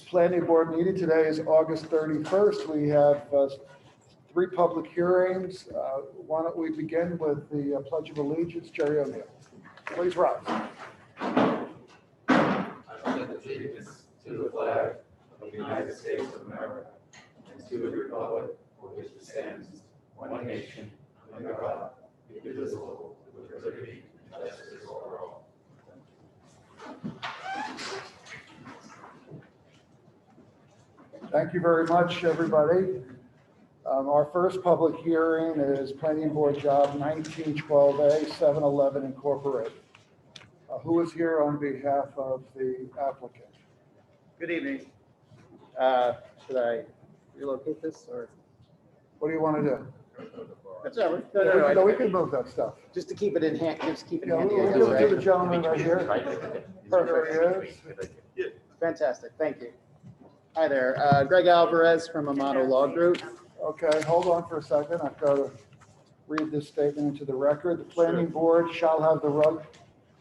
Planning board meeting today is August 31st. We have 3 public hearings. Why don't we begin with the Pledge of Allegiance? Jerry O'Neill. Please rise. I pledge allegiance to the flag of the United States of America and to the republic for which it stands, one nation, under God, indivisible, with liberty and justice for all. Thank you very much, everybody. Our first public hearing is Planning Board Job 1912A, 7-Eleven Incorporated. Who is here on behalf of the applicant? Good evening. Should I relocate this or? What do you want to do? Whichever. No, we can move that stuff. Just to keep it in hand, just keep it Yeah, handy. we'll I give guess, it to the right? gentleman right here. Perfect. There he is. Fantastic. Thank you. Hi there. Greg Alvarez from Amato Law Group. Okay, hold on for a second. I've got to read this statement into the record. The planning board shall have the right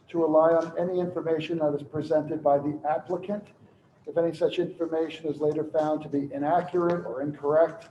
to rely on any information that is presented by the applicant. If any such information is later found to be inaccurate or incorrect,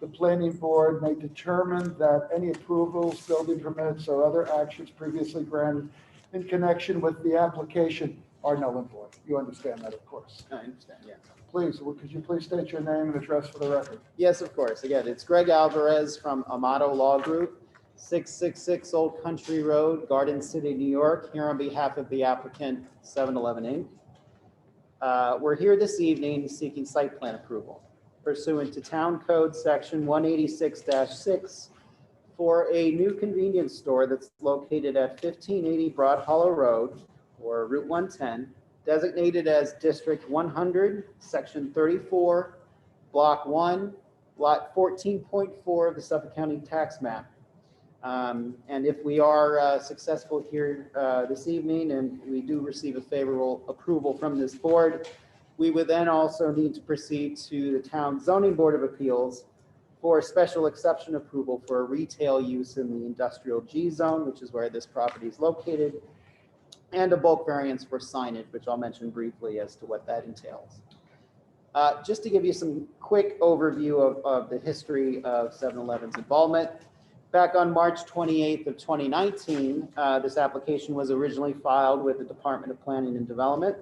the planning board may determine that any approvals, building permits, or other actions previously granted in connection with the application are null and void. You understand that, of course. I understand, yeah. Please, could you please state your name and address for the record? Yes, of course. Again, it's Greg Alvarez from Amato Law Group, 666 Old Country Road, Garden City, New York, here on behalf of the applicant, 7-Eleven Inc. We're here this evening seeking site plan approval pursuant to Town Code Section 186-6 for a new convenience store that's located at 1580 Broad Hollow Road, or Route 110, designated as District 100, Section 34, Block 1, Lot 14.4 of the Suffolk County Tax Map. And if we are successful here this evening and we do receive a favorable approval from this board, we would then also need to proceed to the Town Zoning Board of Appeals for special exception approval for a retail use in the industrial G zone, which is where this property is located, and a bulk variance for signage, which I'll mention briefly as to what that entails. Just to give you some quick overview of the history of 7-Eleven's involvement. Back on March 28th of 2019, this application was originally filed with the Department of Planning and Development.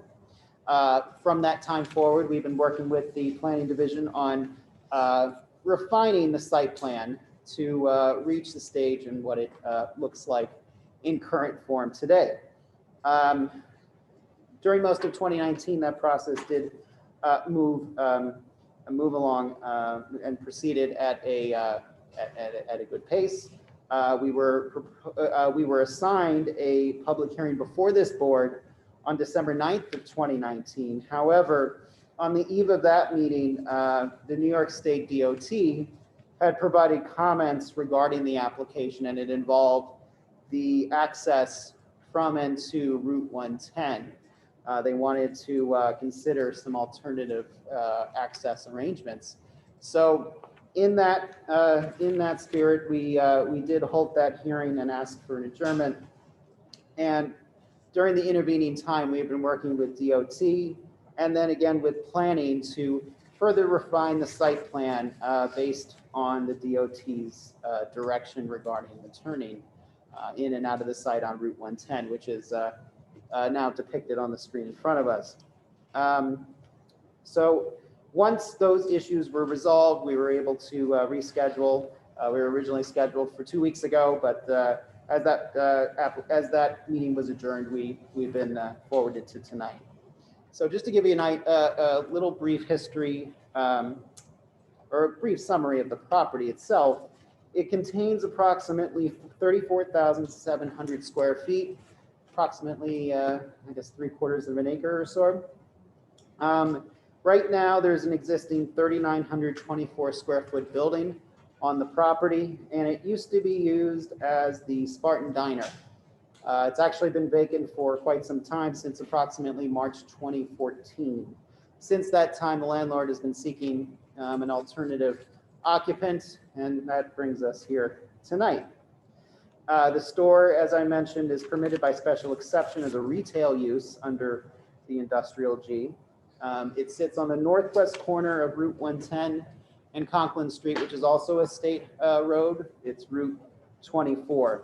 From that time forward, we've been working with the Planning Division on refining the site plan to reach the stage and what it looks like in current form today. During most of 2019, that process did move along and proceeded at a good pace. We were assigned a public hearing before this board on December 9th of 2019. However, on the eve of that meeting, the New York State DOT had provided comments regarding the application, and it involved the access from and to Route 110. They wanted to consider some alternative access arrangements. So in that spirit, we did hold that hearing and asked for an adjournment. And during the intervening time, we've been working with DOT and then again with planning to further refine the site plan based on the DOT's direction regarding the turning in and out of the site on Route 110, which is now depicted on the screen in front of us. So once those issues were resolved, we were able to reschedule. We were originally scheduled for 2 weeks ago, but as that meeting was adjourned, we've been forwarded to tonight. So just to give you a little brief history or a brief summary of the property itself, it contains approximately 34,700 square feet, approximately, I guess, 3/4 of an acre or so. Right now, there's an existing 3,924 square foot building on the property, and it used to be used as the Spartan Diner. It's actually been vacant for quite some time, since approximately March 2014. Since that time, the landlord has been seeking an alternative occupant, and that brings us here tonight. The store, as I mentioned, is permitted by special exception as a retail use under the industrial G. It sits on the northwest corner of Route 110 and Conklin Street, which is also a state road. It's Route 24.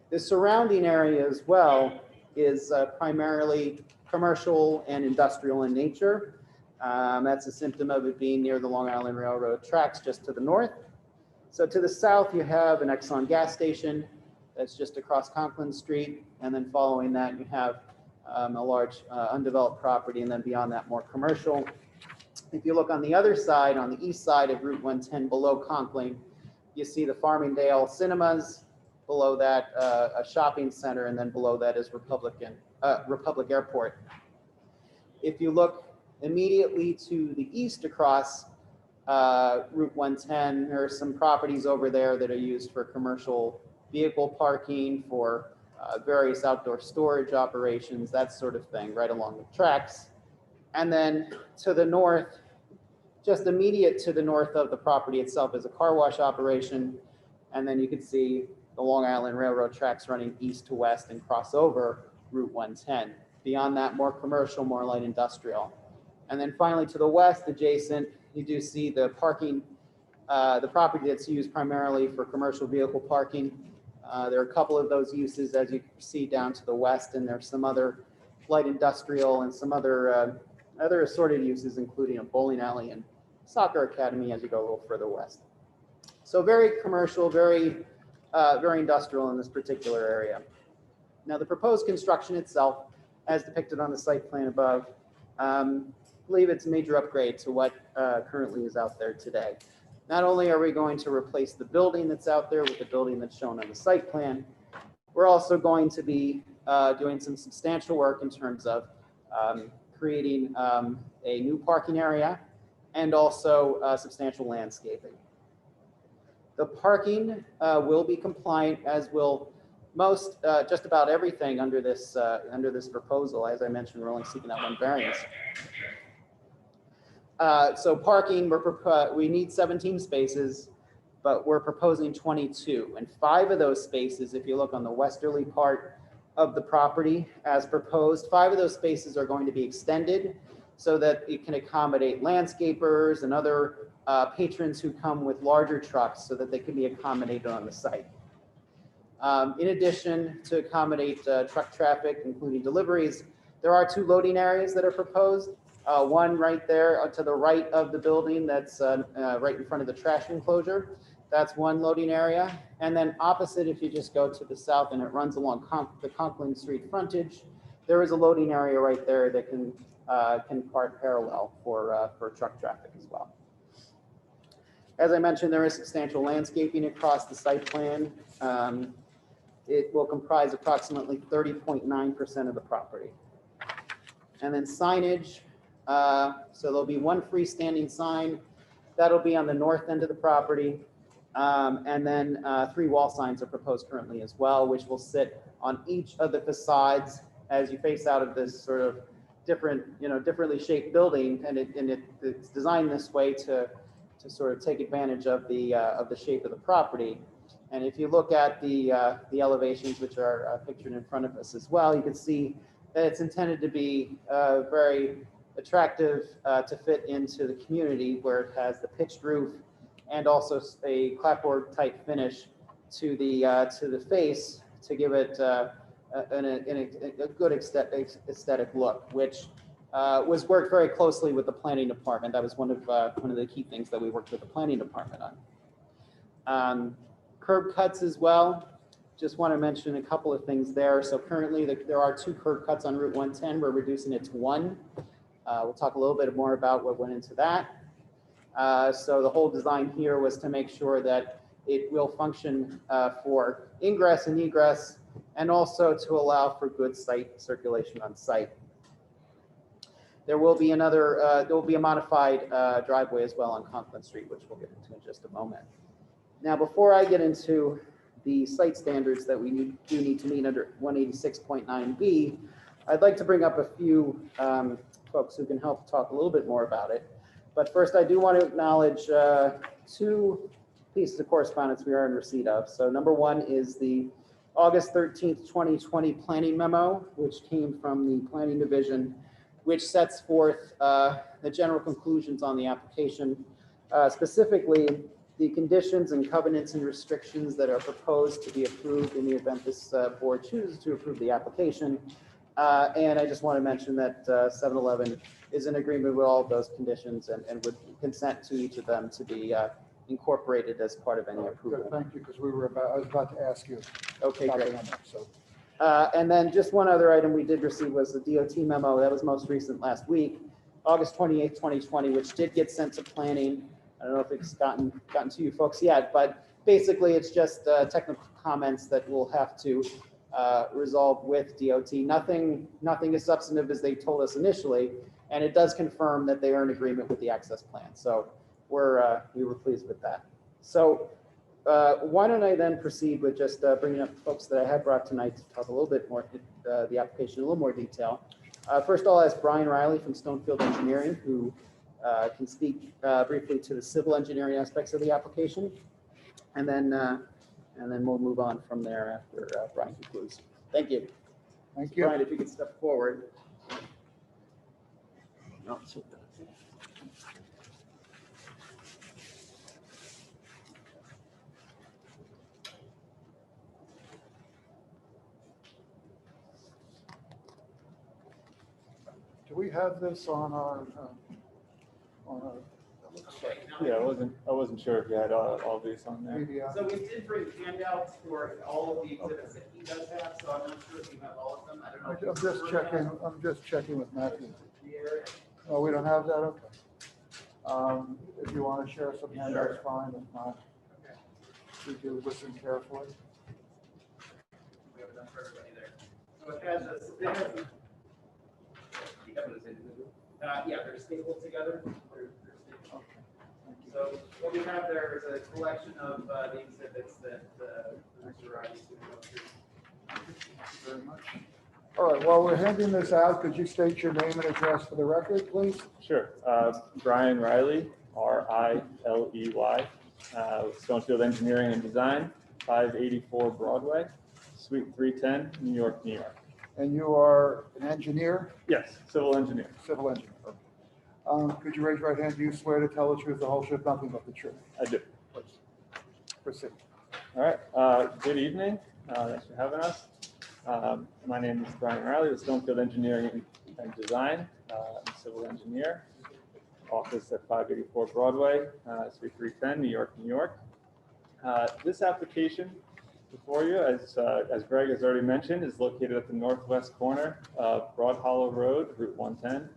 The surrounding area as well is primarily commercial and industrial in nature. That's a symptom of it being near the Long Island Railroad tracks just to the north. So to the south, you have an Exxon gas station that's just across Conklin Street. And then following that, you have a large undeveloped property, and then beyond that, more commercial. If you look on the other side, on the east side of Route 110 below Conklin, you see the Farmingdale Cinemas, below that a shopping center, and then below that is Republic Airport. If you look immediately to the east across Route 110, there are some properties over there that are used for commercial vehicle parking, for various outdoor storage operations, that sort of thing, right along the tracks. And then to the north, just immediate to the north of the property itself is a car wash operation. And then you can see the Long Island Railroad tracks running east to west and cross over Route 110. Beyond that, more commercial, more light industrial. And then finally to the west, adjacent, you do see the parking, the property that's used primarily for commercial vehicle parking. There are a couple of those uses, as you see down to the west, and there's some other light industrial and some other assorted uses, including a bowling alley and soccer academy as you go a little further west. So very commercial, very industrial in this particular area. Now the proposed construction itself, as depicted on the site plan above, I believe it's a major upgrade to what currently is out there today. Not only are we going to replace the building that's out there with the building that's shown on the site plan, we're also going to be doing some substantial work in terms of creating a new parking area and also substantial landscaping. The parking will be compliant, as will most, just about everything under this proposal. As I mentioned, we're only seeking that one variance. So parking, we need 17 spaces, but we're proposing 22. And 5 of those spaces, if you look on the westerly part of the property as proposed, 5 of those spaces are going to be extended so that it can accommodate landscapers and other patrons who come with larger trucks, so that they can be accommodated on the site. In addition, to accommodate truck traffic, including deliveries, there are 2 loading areas that are proposed. One right there to the right of the building, that's right in front of the trash enclosure. That's one loading area. And then opposite, if you just go to the south and it runs along the Conklin Street frontage, there is a loading area right there that can park parallel for truck traffic as well. As I mentioned, there is substantial landscaping across the site plan. It will comprise approximately 30.9% of the property. And then signage, so there'll be one freestanding sign that'll be on the north end of the property. And then 3 wall signs are proposed currently as well, which will sit on each of the facades as you face out of this sort of differently shaped building. And it's designed this way to sort of take advantage of the shape of the property. And if you look at the elevations, which are pictured in front of us as well, you can see that it's intended to be very attractive to fit into the community, where it has the pitched roof and also a clapboard type finish to the face to give it a good aesthetic look, which was worked very closely with the planning department. That was one of the key things that we worked with the planning department on. Curb cuts as well. Just want to mention a couple of things there. So currently there are 2 curb cuts on Route 110. We're reducing it to 1. We'll talk a little bit more about what went into that. So the whole design here was to make sure that it will function for ingress and egress, and also to allow for good site circulation on site. There will be there will be a modified driveway as well on Conklin Street, which we'll get into in just a moment. Now, before I get into the site standards that we do need to meet under 186.9B, I'd like to bring up a few folks who can help talk a little bit more about it. But first, I do want to acknowledge 2 pieces of correspondence we are in receipt of. So number one is the August 13th, 2020 planning memo, which came from the planning division which sets forth the general conclusions on the application, specifically the conditions and covenants and restrictions that are proposed to be approved in the event this board chooses to approve the application. And I just want to mention that 7-Eleven is in agreement with all of those conditions and would consent to each of them to be incorporated as part of any Good, approval. thank you, because I was about to ask you. Okay, about great. the number, so. And then just one other item we did receive was the DOT memo that was most recent last week, August 28th, 2020, which did get sent to planning. I don't know if it's gotten to you folks yet, but basically it's just technical comments that we'll have to resolve with DOT. Nothing as substantive as they told us initially, and it does confirm that they are in agreement with the access plan. So we were pleased with that. So why don't I then proceed with just bringing up folks that I had brought tonight to talk a little bit more, the application in a little more detail. First, I'll ask Brian Riley from Stonefield Engineering, who can speak briefly to the civil engineering aspects of the application. And then we'll move on from there after Brian concludes. Thank you. Thank So you. Brian, if you could step forward. No, so- Do we have this on our, it looks like Yeah, I wasn't sure if you had all these on there. media. So we did bring handouts for all of the exhibits that he does have, so I'm not sure if you have all of them. I don't know. I'm just checking with Matthew. Here. Oh, we don't have that, okay. If you want to share some handouts, fine, if not, Okay. we do listen carefully. We have enough for everybody there. So it has this, it has the- yeah, they're stapled together. They're stapled. Okay, thank you. So what we have there is a collection of the exhibits that Mr. Riley is going to go through. Thank you very much. All right, while we're handing this out, could you state your name and address for the record, please? Sure. Brian Riley, R-I-L-E-Y, Stonefield Engineering and Design, 584 Broadway, Suite 310, New York, New York. And you are an engineer, Yes, civil engineer. civil engineer. Could you raise your right hand? Do you swear to tell the truth, the whole truth, nothing but the truth? I do. Please proceed. All right. Good evening. Thanks for having us. My name is Brian Riley with Stonefield Engineering and Design. I'm a civil engineer. Office at 584 Broadway, Suite 310, New York, New York. This application before you, as Greg has already mentioned, is located at the northwest corner of Broad Hollow Road, Route 110,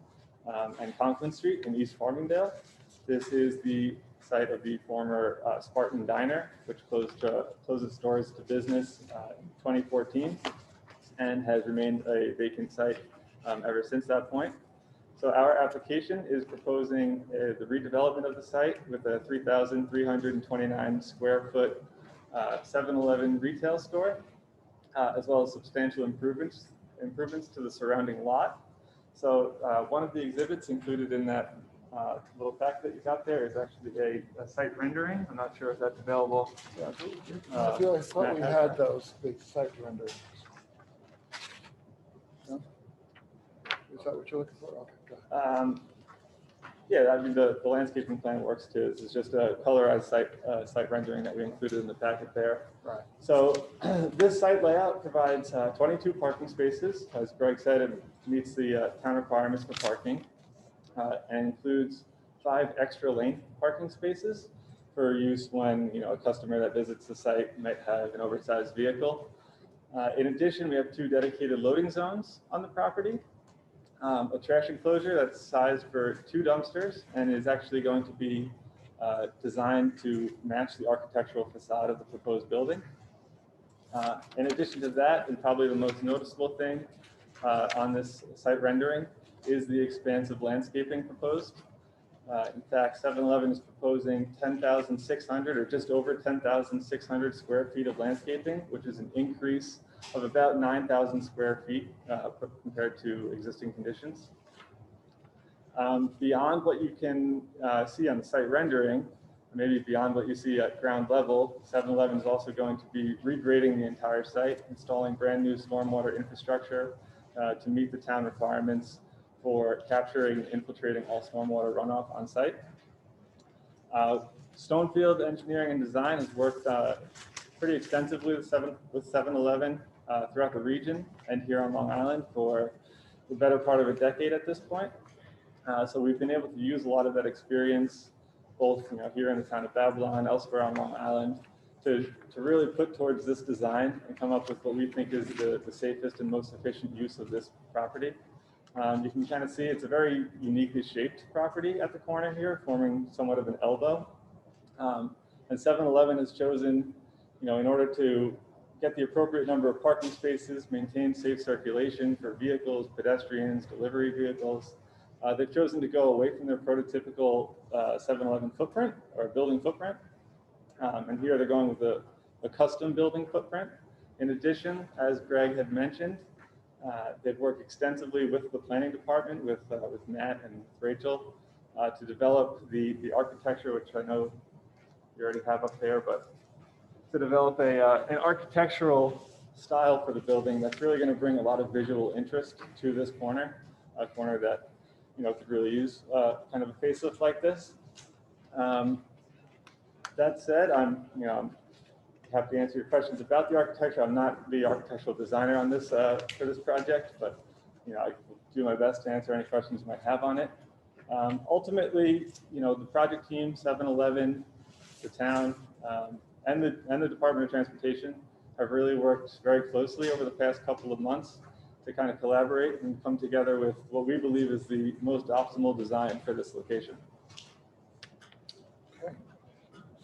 and Conklin Street in East Farmingdale. This is the site of the former Spartan Diner, which closed its doors to business in 2014 and has remained a vacant site ever since that point. So our application is proposing the redevelopment of the site with a 3,329 square foot 7-Eleven retail store, as well as substantial improvements to the surrounding lot. So one of the exhibits included in that little pack that you got there is actually a site rendering. I'm not sure if that's available. Yeah, I thought we had those big site renderings. No? Is that what you're looking for? Okay, go ahead. Yeah, I mean, the landscaping plan works too. This is just a colorized site rendering that we included in the packet there. Right. So this site layout provides 22 parking spaces. As Greg said, it meets the town requirements for parking and includes 5 extra lane parking spaces for use when a customer that visits the site might have an oversized vehicle. In addition, we have 2 dedicated loading zones on the property. A trash enclosure that's sized for 2 dumpsters and is actually going to be designed to match the architectural facade of the proposed building. In addition to that, and probably the most noticeable thing on this site rendering is the expansive landscaping proposed. In fact, 7-Eleven is proposing 10,600 or just over 10,600 square feet of landscaping, which is an increase of about 9,000 square feet compared to existing conditions. Beyond what you can see on the site rendering, maybe beyond what you see at ground level, 7-Eleven is also going to be regrading the entire site, installing brand new stormwater infrastructure to meet the town requirements for capturing and infiltrating all stormwater runoff on site. Stonefield Engineering and Design has worked pretty extensively with 7-Eleven throughout the region and here on Long Island for the better part of a decade at this point. So we've been able to use a lot of that experience, both here in the town of Babylon, elsewhere on Long Island, to really put towards this design and come up with what we think is the safest and most efficient use of this property. You can kind of see it's a very uniquely shaped property at the corner here, forming somewhat of an elbow. And 7-Eleven has chosen, in order to get the appropriate number of parking spaces, maintain safe circulation for vehicles, pedestrians, delivery vehicles, they've chosen to go away from their prototypical 7-Eleven footprint or building footprint. And here they're going with a custom building footprint. In addition, as Greg had mentioned, they've worked extensively with the planning department, with Matt and Rachel, to develop the architecture, which I know you already have up there, but to develop an architectural style for the building that's really going to bring a lot of visual interest to this corner, a corner that could really use kind of a facelift like this. That said, I'm happy to answer your questions about the architecture. I'm not the architectural designer on this for this project, but I will do my best to answer any questions you might have on it. Ultimately, the project team, 7-Eleven, the town, and the Department of Transportation have really worked very closely over the past couple of months to kind of collaborate and come together with what we believe is the most optimal design for this location. Okay.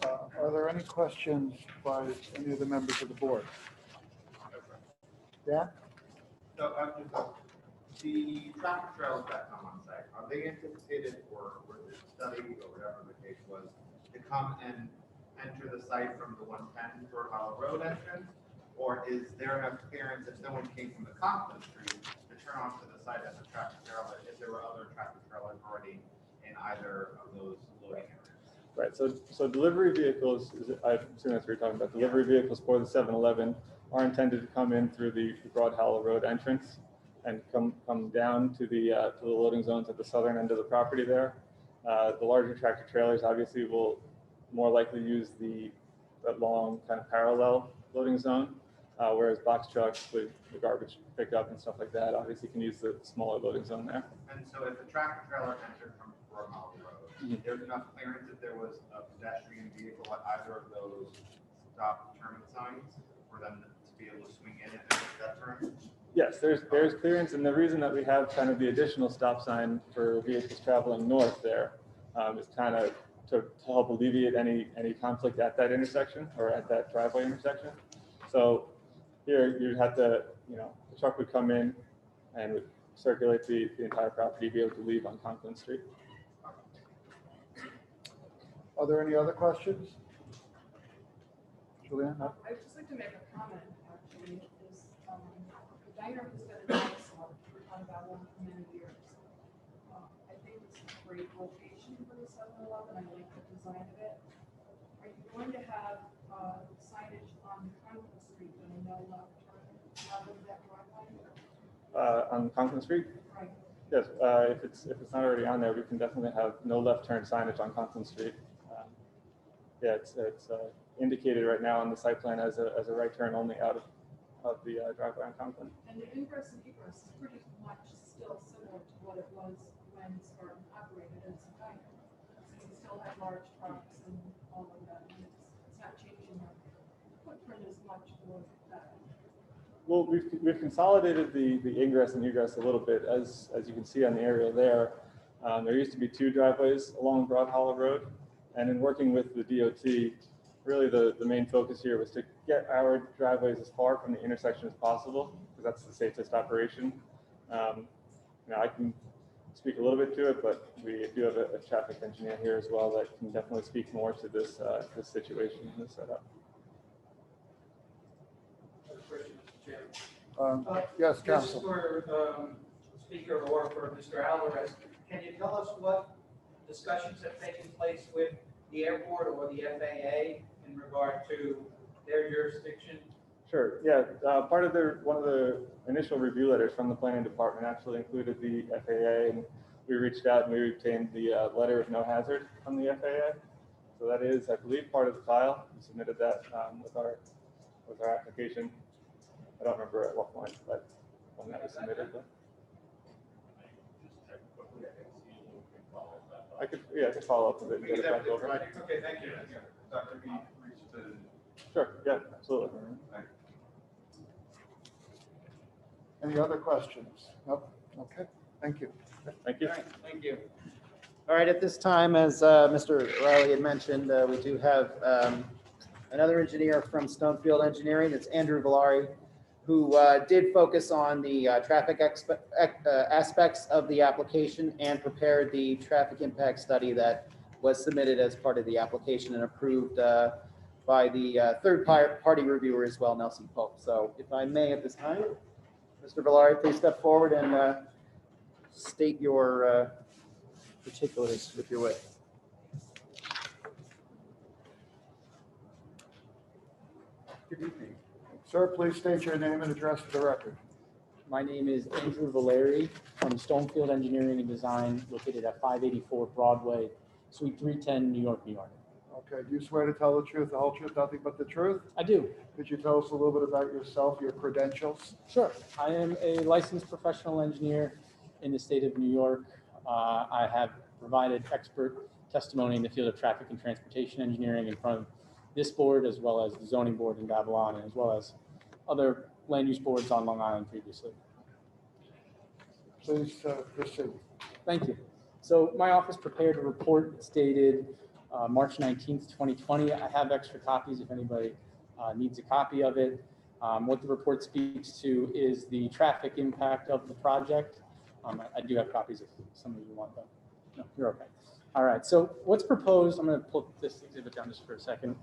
Are there any questions by any of the members of the board? Dan? So the tractor trailers that come on site, are they anticipated or the study or whatever the case was to come and enter the site from the 110 Short Hollow Road entrance? Or is there enough clearance if someone came from the Conklin Street to turn onto the site as a tractor trailer if there were other tractor trailers already in either of those loading areas? Right, so delivery vehicles, I assume that's what you're talking about, delivery vehicles for the 7-Eleven are intended to come in through the Broad Hollow Road entrance and come down to the loading zones at the southern end of the property there. The larger tractor trailers obviously will more likely use that long kind of parallel loading zone, whereas box trucks with the garbage pickup and stuff like that obviously can use the smaller loading zone there. And so if a tractor trailer entered from Broad Hollow Road, there's enough clearance if there was a pedestrian vehicle at either of those stop determined signs for them to be able to swing in and make that turn? Yes, there's clearance, and the reason that we have kind of the additional stop sign for vehicles traveling north there is kind of to help alleviate any conflict at that intersection or at that driveway intersection. So here you'd have to, the truck would come in and would circulate the entire property, be able to leave on Conklin Street. Are there any other questions? Julianne? No? I'd just like to make a comment, actually, is the diner has been a dinosaur on Babylon for many years. I think it's a great location for the 7-Eleven. I like the design of it. Are you going to have signage on Conklin Street and no left turn out of that driveway? On Conklin Street? Right. Yes, if it's not already on there, we can definitely have no left turn signage on Conklin Street. Yeah, it's indicated right now on the site plan as a right turn only out of the driveway on Conklin. And the ingress and egress is pretty much still similar to what it was when Spartan operated as a diner. So you still have large trucks and all of that, and it's not changing the footprint as much for that. Well, we've consolidated the ingress and egress a little bit, as you can see on the aerial there. There used to be 2 driveways along Broad Hollow Road, and in working with the DOT, really the main focus here was to get our driveways as far from the intersection as possible, because that's the safest operation. I can speak a little bit to it, but we do have a traffic engineer here as well that can definitely speak more to this situation and this setup. Yes, This Council. is for Speaker or for Mr. Alvarez. Can you tell us what discussions have taken place with the airport or the FAA in regard to their jurisdiction Sure, yeah, part of one of the initial review letters from the planning department actually included the FAA, and we reached out and we obtained the letter of no hazard from the FAA. So that is, I believe, part of the file. We submitted that with our application. I don't remember at what point, but when that was submitted. But I could follow up with it and get it back over. Okay, thank you. Dr. B reached the. Sure, yeah, absolutely. Any other questions? Nope. Okay, thank you. Thank you. Thank you. All right, at this time, as Mr. Riley had mentioned, we do have another engineer from Stonefield Engineering. It's Andrew Villari, who did focus on the traffic aspects of the application and prepared the traffic impact study that was submitted as part of the application and approved by the third-party reviewer as well, Nelson Pope. So if I may at this time, Mr. Villari, please step forward and state your particulars if you're with. Good evening. Sir, please state your name and address for the record. My name is Andrew Valeri from Stonefield Engineering and Design, located at 584 Broadway, Suite 310, New York, New York. Okay, do you swear to tell the truth, the whole truth, nothing but the truth? I do. Could you tell us a little bit about yourself, your credentials? Sure. I am a licensed professional engineer in the state of New York. I have provided expert testimony in the field of traffic and transportation engineering in front of this board, as well as the zoning board in Babylon, and as well as other land use boards on Long Island previously. Please proceed. Thank you. So my office prepared a report that's dated March 19th, 2020. I have extra copies if anybody needs a copy of it. What the report speaks to is the traffic impact of the project. I do have copies if some of you want them. No, you're okay. All right, so what's proposed, I'm going to pull this exhibit down just for a second.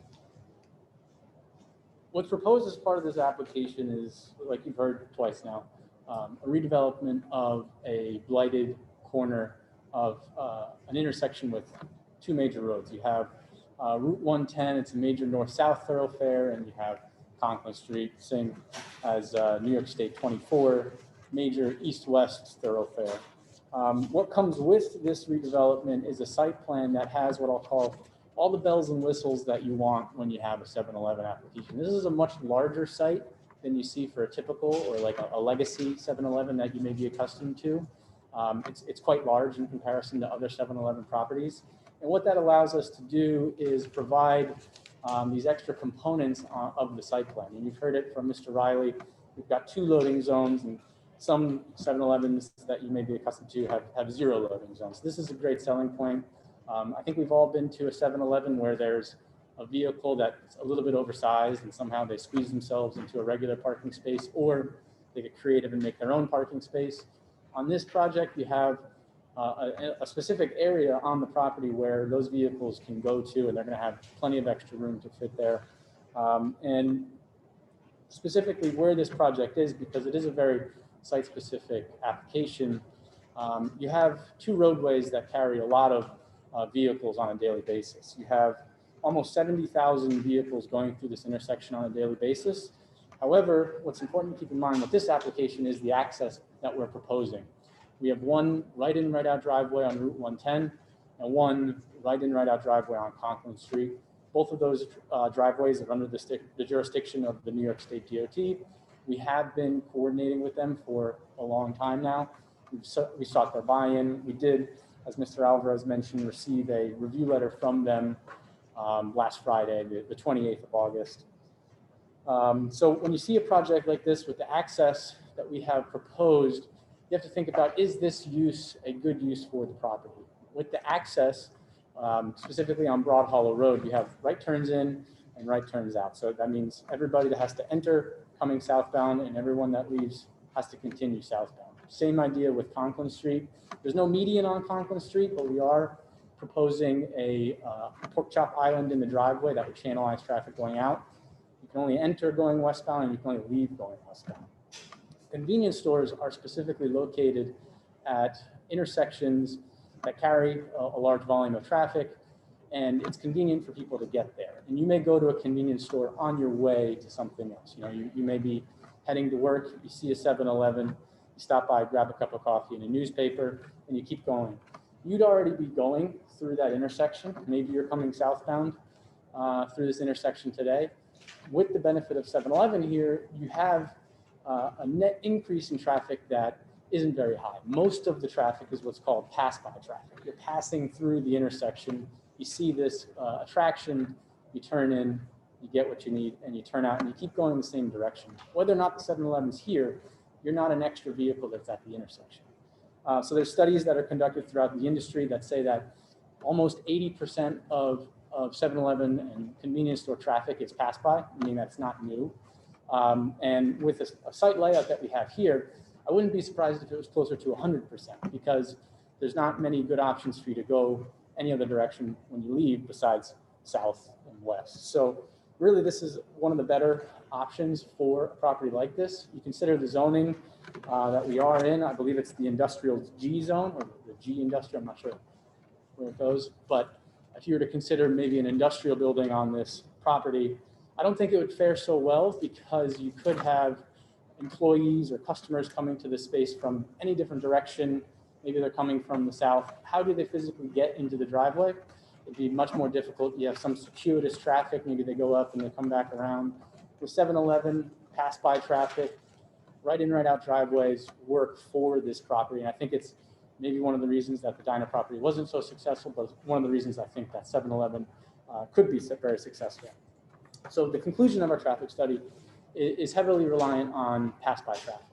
What's proposed as part of this application is, like you've heard twice now, a redevelopment of a blighted corner of an intersection with two major roads. You have Route 110, it's a major north-south thoroughfare, and you have Conklin Street, same as New York State 24, major east-west thoroughfare. What comes with this redevelopment is a site plan that has what I'll call all the bells and whistles that you want when you have a 7-Eleven application. This is a much larger site than you see for a typical or like a legacy 7-Eleven that you may be accustomed to. It's quite large in comparison to other 7-Eleven properties. And what that allows us to do is provide these extra components of the site plan. And you've heard it from Mr. Riley. We've got 2 loading zones, and some 7-Elevens that you may be accustomed to have 0 loading zones. This is a great selling point. I think we've all been to a 7-Eleven where there's a vehicle that's a little bit oversized and somehow they squeeze themselves into a regular parking space, or they get creative and make their own parking space. On this project, you have a specific area on the property where those vehicles can go to, and they're going to have plenty of extra room to fit there. And specifically where this project is, because it is a very site-specific application, you have 2 roadways that carry a lot of vehicles on a daily basis. You have almost 70,000 vehicles going through this intersection on a daily basis. However, what's important to keep in mind with this application is the access that we're proposing. We have 1 right-in, right-out driveway on Route 110 and 1 right-in, right-out driveway on Conklin Street. Both of those driveways are under the jurisdiction of the New York State DOT. We have been coordinating with them for a long time now. We sought their buy-in. We did, as Mr. Alvarez mentioned, receive a review letter from them last Friday, the 28th of August. So when you see a project like this with the access that we have proposed, you have to think about, is this use a good use for the property? With the access, specifically on Broad Hollow Road, you have right turns in and right turns out. So that means everybody that has to enter coming southbound and everyone that leaves has to continue southbound. Same idea with Conklin Street. There's no median on Conklin Street, but we are proposing a pork chop island in the driveway that would channelize traffic going out. You can only enter going westbound and you can only leave going westbound. Convenience stores are specifically located at intersections that carry a large volume of traffic. and it's convenient for people to get there. And you may go to a convenience store on your way to something else. You know, you may be heading to work, you see a 7-Eleven, you stop by, grab a cup of coffee and a newspaper, and you keep going. You'd already be going through that intersection. Maybe you're coming southbound through this intersection today. With the benefit of 7-Eleven here, you have a net increase in traffic that isn't very high. Most of the traffic is what's called pass-by traffic. You're passing through the intersection, you see this attraction, you turn in, you get what you need, and you turn out, and you keep going the same direction. Whether or not the 7-Eleven's here, you're not an extra vehicle that's at the intersection. So there's studies that are conducted throughout the industry that say that almost 80% of 7-Eleven and convenience store traffic is pass-by, meaning that's not new. And with a site layout that we have here, I wouldn't be surprised if it was closer to 100% because there's not many good options for you to go any other direction when you leave besides south and west. So really, this is one of the better options for a property like this. You consider the zoning that we are in. I believe it's the industrial G zone or the G industrial, I'm not sure where it goes. But if you were to consider maybe an industrial building on this property, I don't think it would fare so well because you could have employees or customers coming to this space from any different direction. Maybe they're coming from the south. How do they physically get into the driveway? It'd be much more difficult. You have some circuitous traffic. Maybe they go up and they come back around. With 7-Eleven, pass-by traffic, right in, right out driveways work for this property. And I think it's maybe one of the reasons that the Diner property wasn't so successful, but one of the reasons I think that 7-Eleven could be very successful. So the conclusion of our traffic study is heavily reliant on pass-by traffic.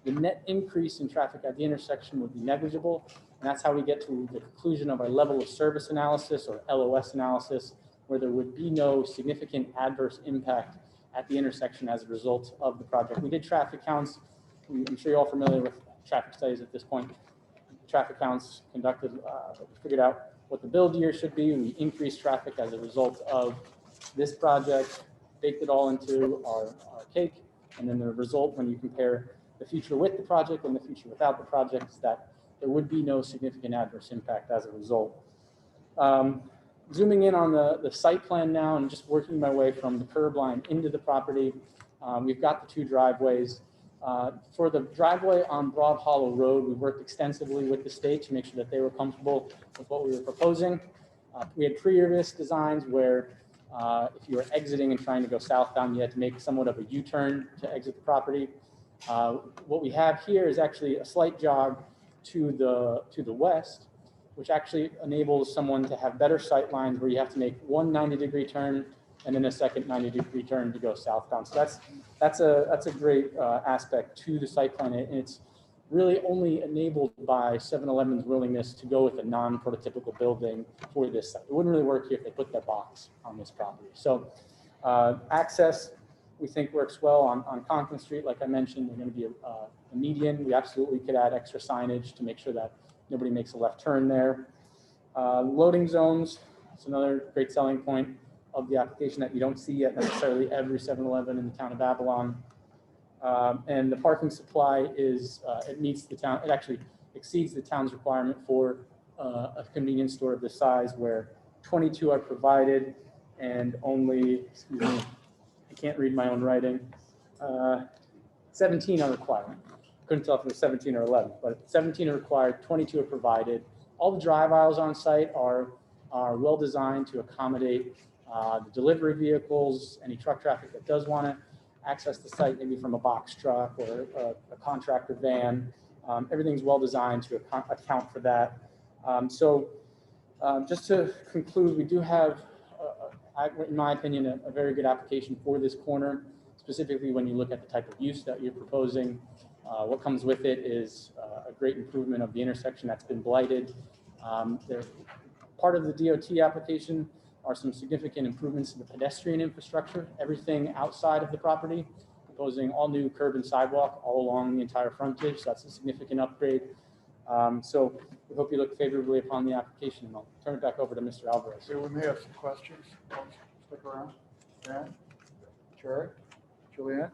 The net increase in traffic at the intersection would be negligible, and that's how we get to the conclusion of our level of service analysis or LOS analysis, where there would be no significant adverse impact at the intersection as a result of the project. We did traffic counts. I'm sure you're all familiar with traffic studies at this point. Traffic counts conducted, we figured out what the build year should be. We increased traffic as a result of this project, baked it all into our cake, and then the result when you compare the future with the project and the future without the project is that there would be no significant adverse impact as a result. Zooming in on the site plan now and just working my way from the curb line into the property, we've got the two driveways. For the driveway on Broad Hollow Road, we worked extensively with the state to make sure that they were comfortable with what we were proposing. We had previous designs where if you were exiting and trying to go southbound, you had to make somewhat of a U-turn to exit the property. What we have here is actually a slight jog to the west, which actually enables someone to have better sight lines where you have to make one 90-degree turn and then a second 90-degree turn to go southbound. So that's a great aspect to the site plan. And it's really only enabled by 7-Eleven's willingness to go with a non-prototypical building for this site. It wouldn't really work here if they put that box on this property. So access, we think works well on Conklin Street. Like I mentioned, there's going to be a median. We absolutely could add extra signage to make sure that nobody makes a left turn there. Loading zones, it's another great selling point of the application that you don't see at necessarily every 7-Eleven in the town of Babylon. And the parking supply is, it meets the town, it actually exceeds the town's requirement for a convenience store of this size where 22 are provided and only, excuse me, I can't read my own writing, 17 are required. Couldn't tell if it was 17 or 11, but 17 are required, 22 are provided. All the drive aisles on site are well designed to accommodate the delivery vehicles, any truck traffic that does want to access the site, maybe from a box truck or a contractor van. Everything's well designed to account for that. Just to conclude, we do have, in my opinion, a very good application for this corner, specifically when you look at the type of use that you're proposing. What comes with it is a great improvement of the intersection that's been blighted. Part of the DOT application are some significant improvements to the pedestrian infrastructure, everything outside of the property, proposing all new curb and sidewalk all along the entire frontage. So that's a significant upgrade. So we hope you look favorably upon the application, and I'll turn it back over to Mr. Alvarez. So we may have some questions. Stick around. Dan, Jerry, Julianne.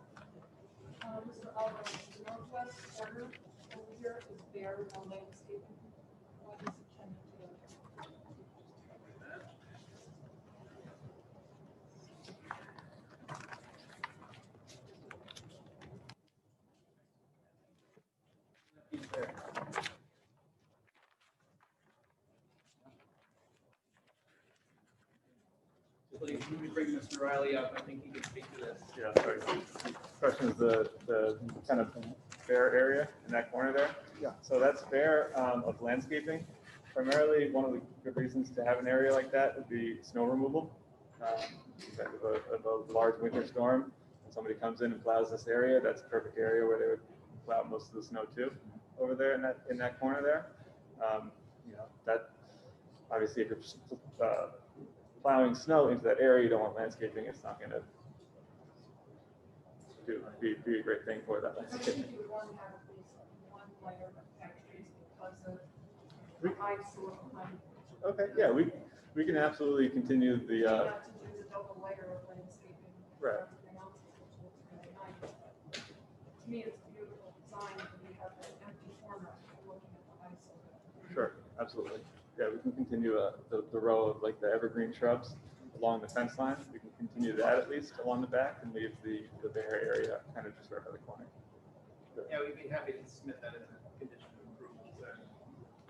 Mr. Alvarez, the northwest corner over here is bare, no landscaping. What is intended to Please, let me bring Mr. Riley up. I think he can speak to this. Yeah, sorry. Question is the kind of fair area in that corner there. Yeah. So that's fair of landscaping. Primarily, one of the good reasons to have an area like that would be snow removal. Of a large winter storm, and somebody comes in and plows this area, that's a perfect area where they would plow most of the snow too, over there in that corner there. That obviously if you're plowing snow into that area, you don't want landscaping. It's not going to be a great thing for that I think landscaping. you would want to have at least one layer of trees because of the high soil climate. Okay, yeah, we can absolutely continue the. Not to do the double layer of landscaping. Right. Everything else, which looks really nice. But to me, it's a beautiful design when you have that empty corner looking at the high soil. Sure, absolutely. Yeah, we can continue the row of like the evergreen shrubs along the fence line. We can continue that at least along the back and leave the bare area kind of just right by the corner. Yeah, we'd be happy to submit that as a condition of approval. So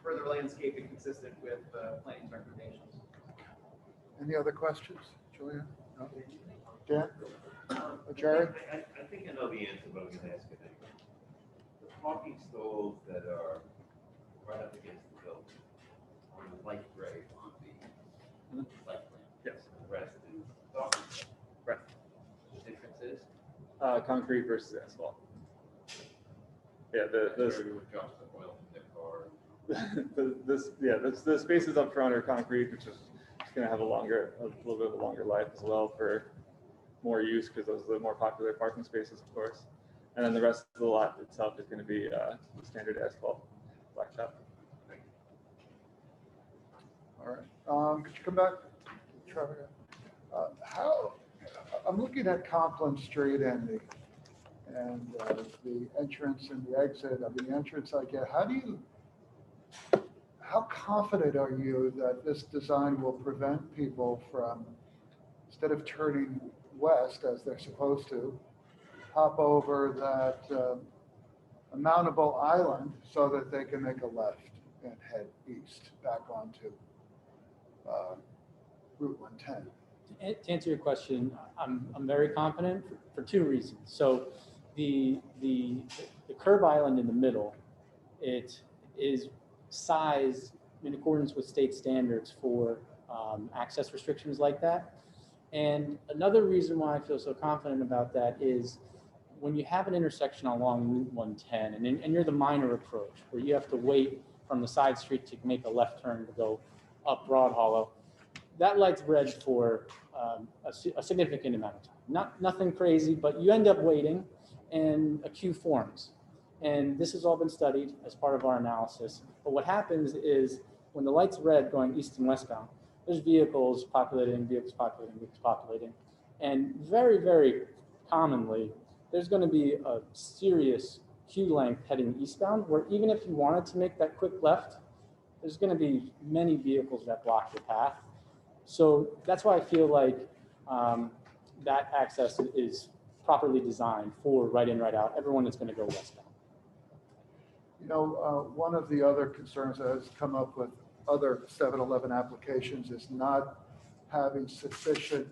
further landscaping consistent with planning's recommendations. Any other questions, Julia? No? Dan? Jerry? I think I know the answer, but I'm gonna ask it anyway. The parking stalls that are right up against the building, on the light gray on the light plan. Yes. The rest is dark. Right. The difference is? Concrete versus asphalt. Yeah, That's where we would drop the oil in their car. the spaces up front are concrete, which is going to have a little bit of a longer life as well for more use because those are the more popular parking spaces, of course. And then the rest of the lot itself is going to be standard asphalt blacktop. All right. Could you come back, Trevor? I'm looking at Conklin Street and the entrance and the exit. I mean, the entrance I get. How confident are you that this design will prevent people from, instead of turning west as they're supposed to, hop over that mountable island so that they can make a left and head east back onto Route 110? To answer your question, I'm very confident for two reasons. So the curb island in the middle, it is sized in accordance with state standards for access restrictions like that. And another reason why I feel so confident about that is when you have an intersection along Route 110 and you're the minor approach where you have to wait from the side street to make a left turn to go up Broad Hollow, that light's red for a significant amount of time. Nothing crazy, but you end up waiting and a queue forms. And this has all been studied as part of our analysis. But what happens is when the light's red going east and westbound, there's vehicles populating. And very, very commonly, there's going to be a serious queue length heading eastbound where even if you wanted to make that quick left, there's going to be many vehicles that block your path. So that's why I feel like that access is properly designed for right in, right out, everyone that's going to go westbound. You know, one of the other concerns that has come up with other 7-Eleven applications is not having sufficient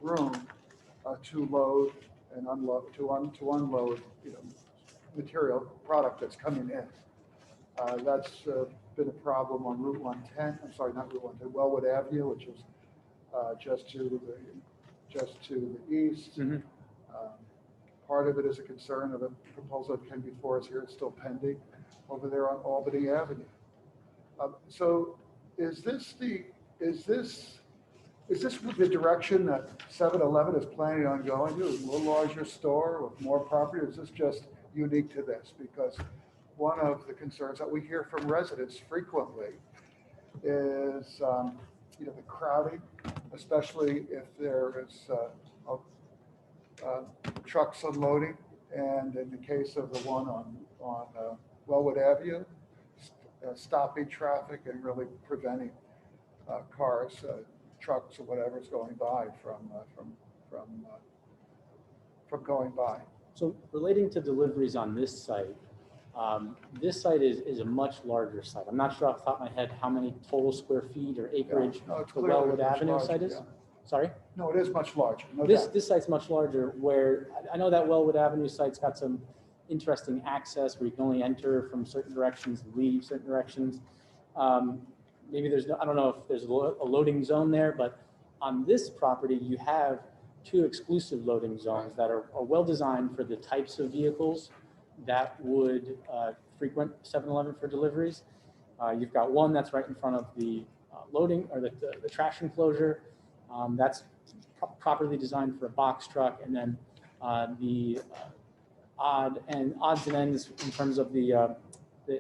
room to load and unload, to unload, material product that's coming in. That's been a problem on Route 110. I'm sorry, not Route 110, Wellwood Avenue, which is just to the east. Mm-hmm. Part of it is a concern of a proposal that came before us here. It's still pending over there on Albany Avenue. So is this the direction that 7-Eleven is planning on going to? A little larger store with more property? Or is this just unique to this? Because one of the concerns that we hear from residents frequently is, the crowding, especially if there is trucks unloading. And in the case of the one on Wellwood Avenue, stopping traffic and really preventing cars, trucks or whatever is going by from going by. So relating to deliveries on this site is a much larger site. I'm not sure off the top of my head how many total square feet or acreage No, it's the clearly Wellwood much Avenue larger, site is. yeah. Sorry? No, it is much larger, no This, doubt. this site's much larger, where I know that Wellwood Avenue site's got some interesting access where you can only enter from certain directions, and leave certain directions. Maybe there's, I don't know if there's a loading zone there, but on this property, you have two exclusive loading zones that are well designed for the types of vehicles that would frequent 7-Eleven for deliveries. You've got one that's right in front of the loading or the trash enclosure. That's properly designed for a box truck, and then the odds and ends in terms of the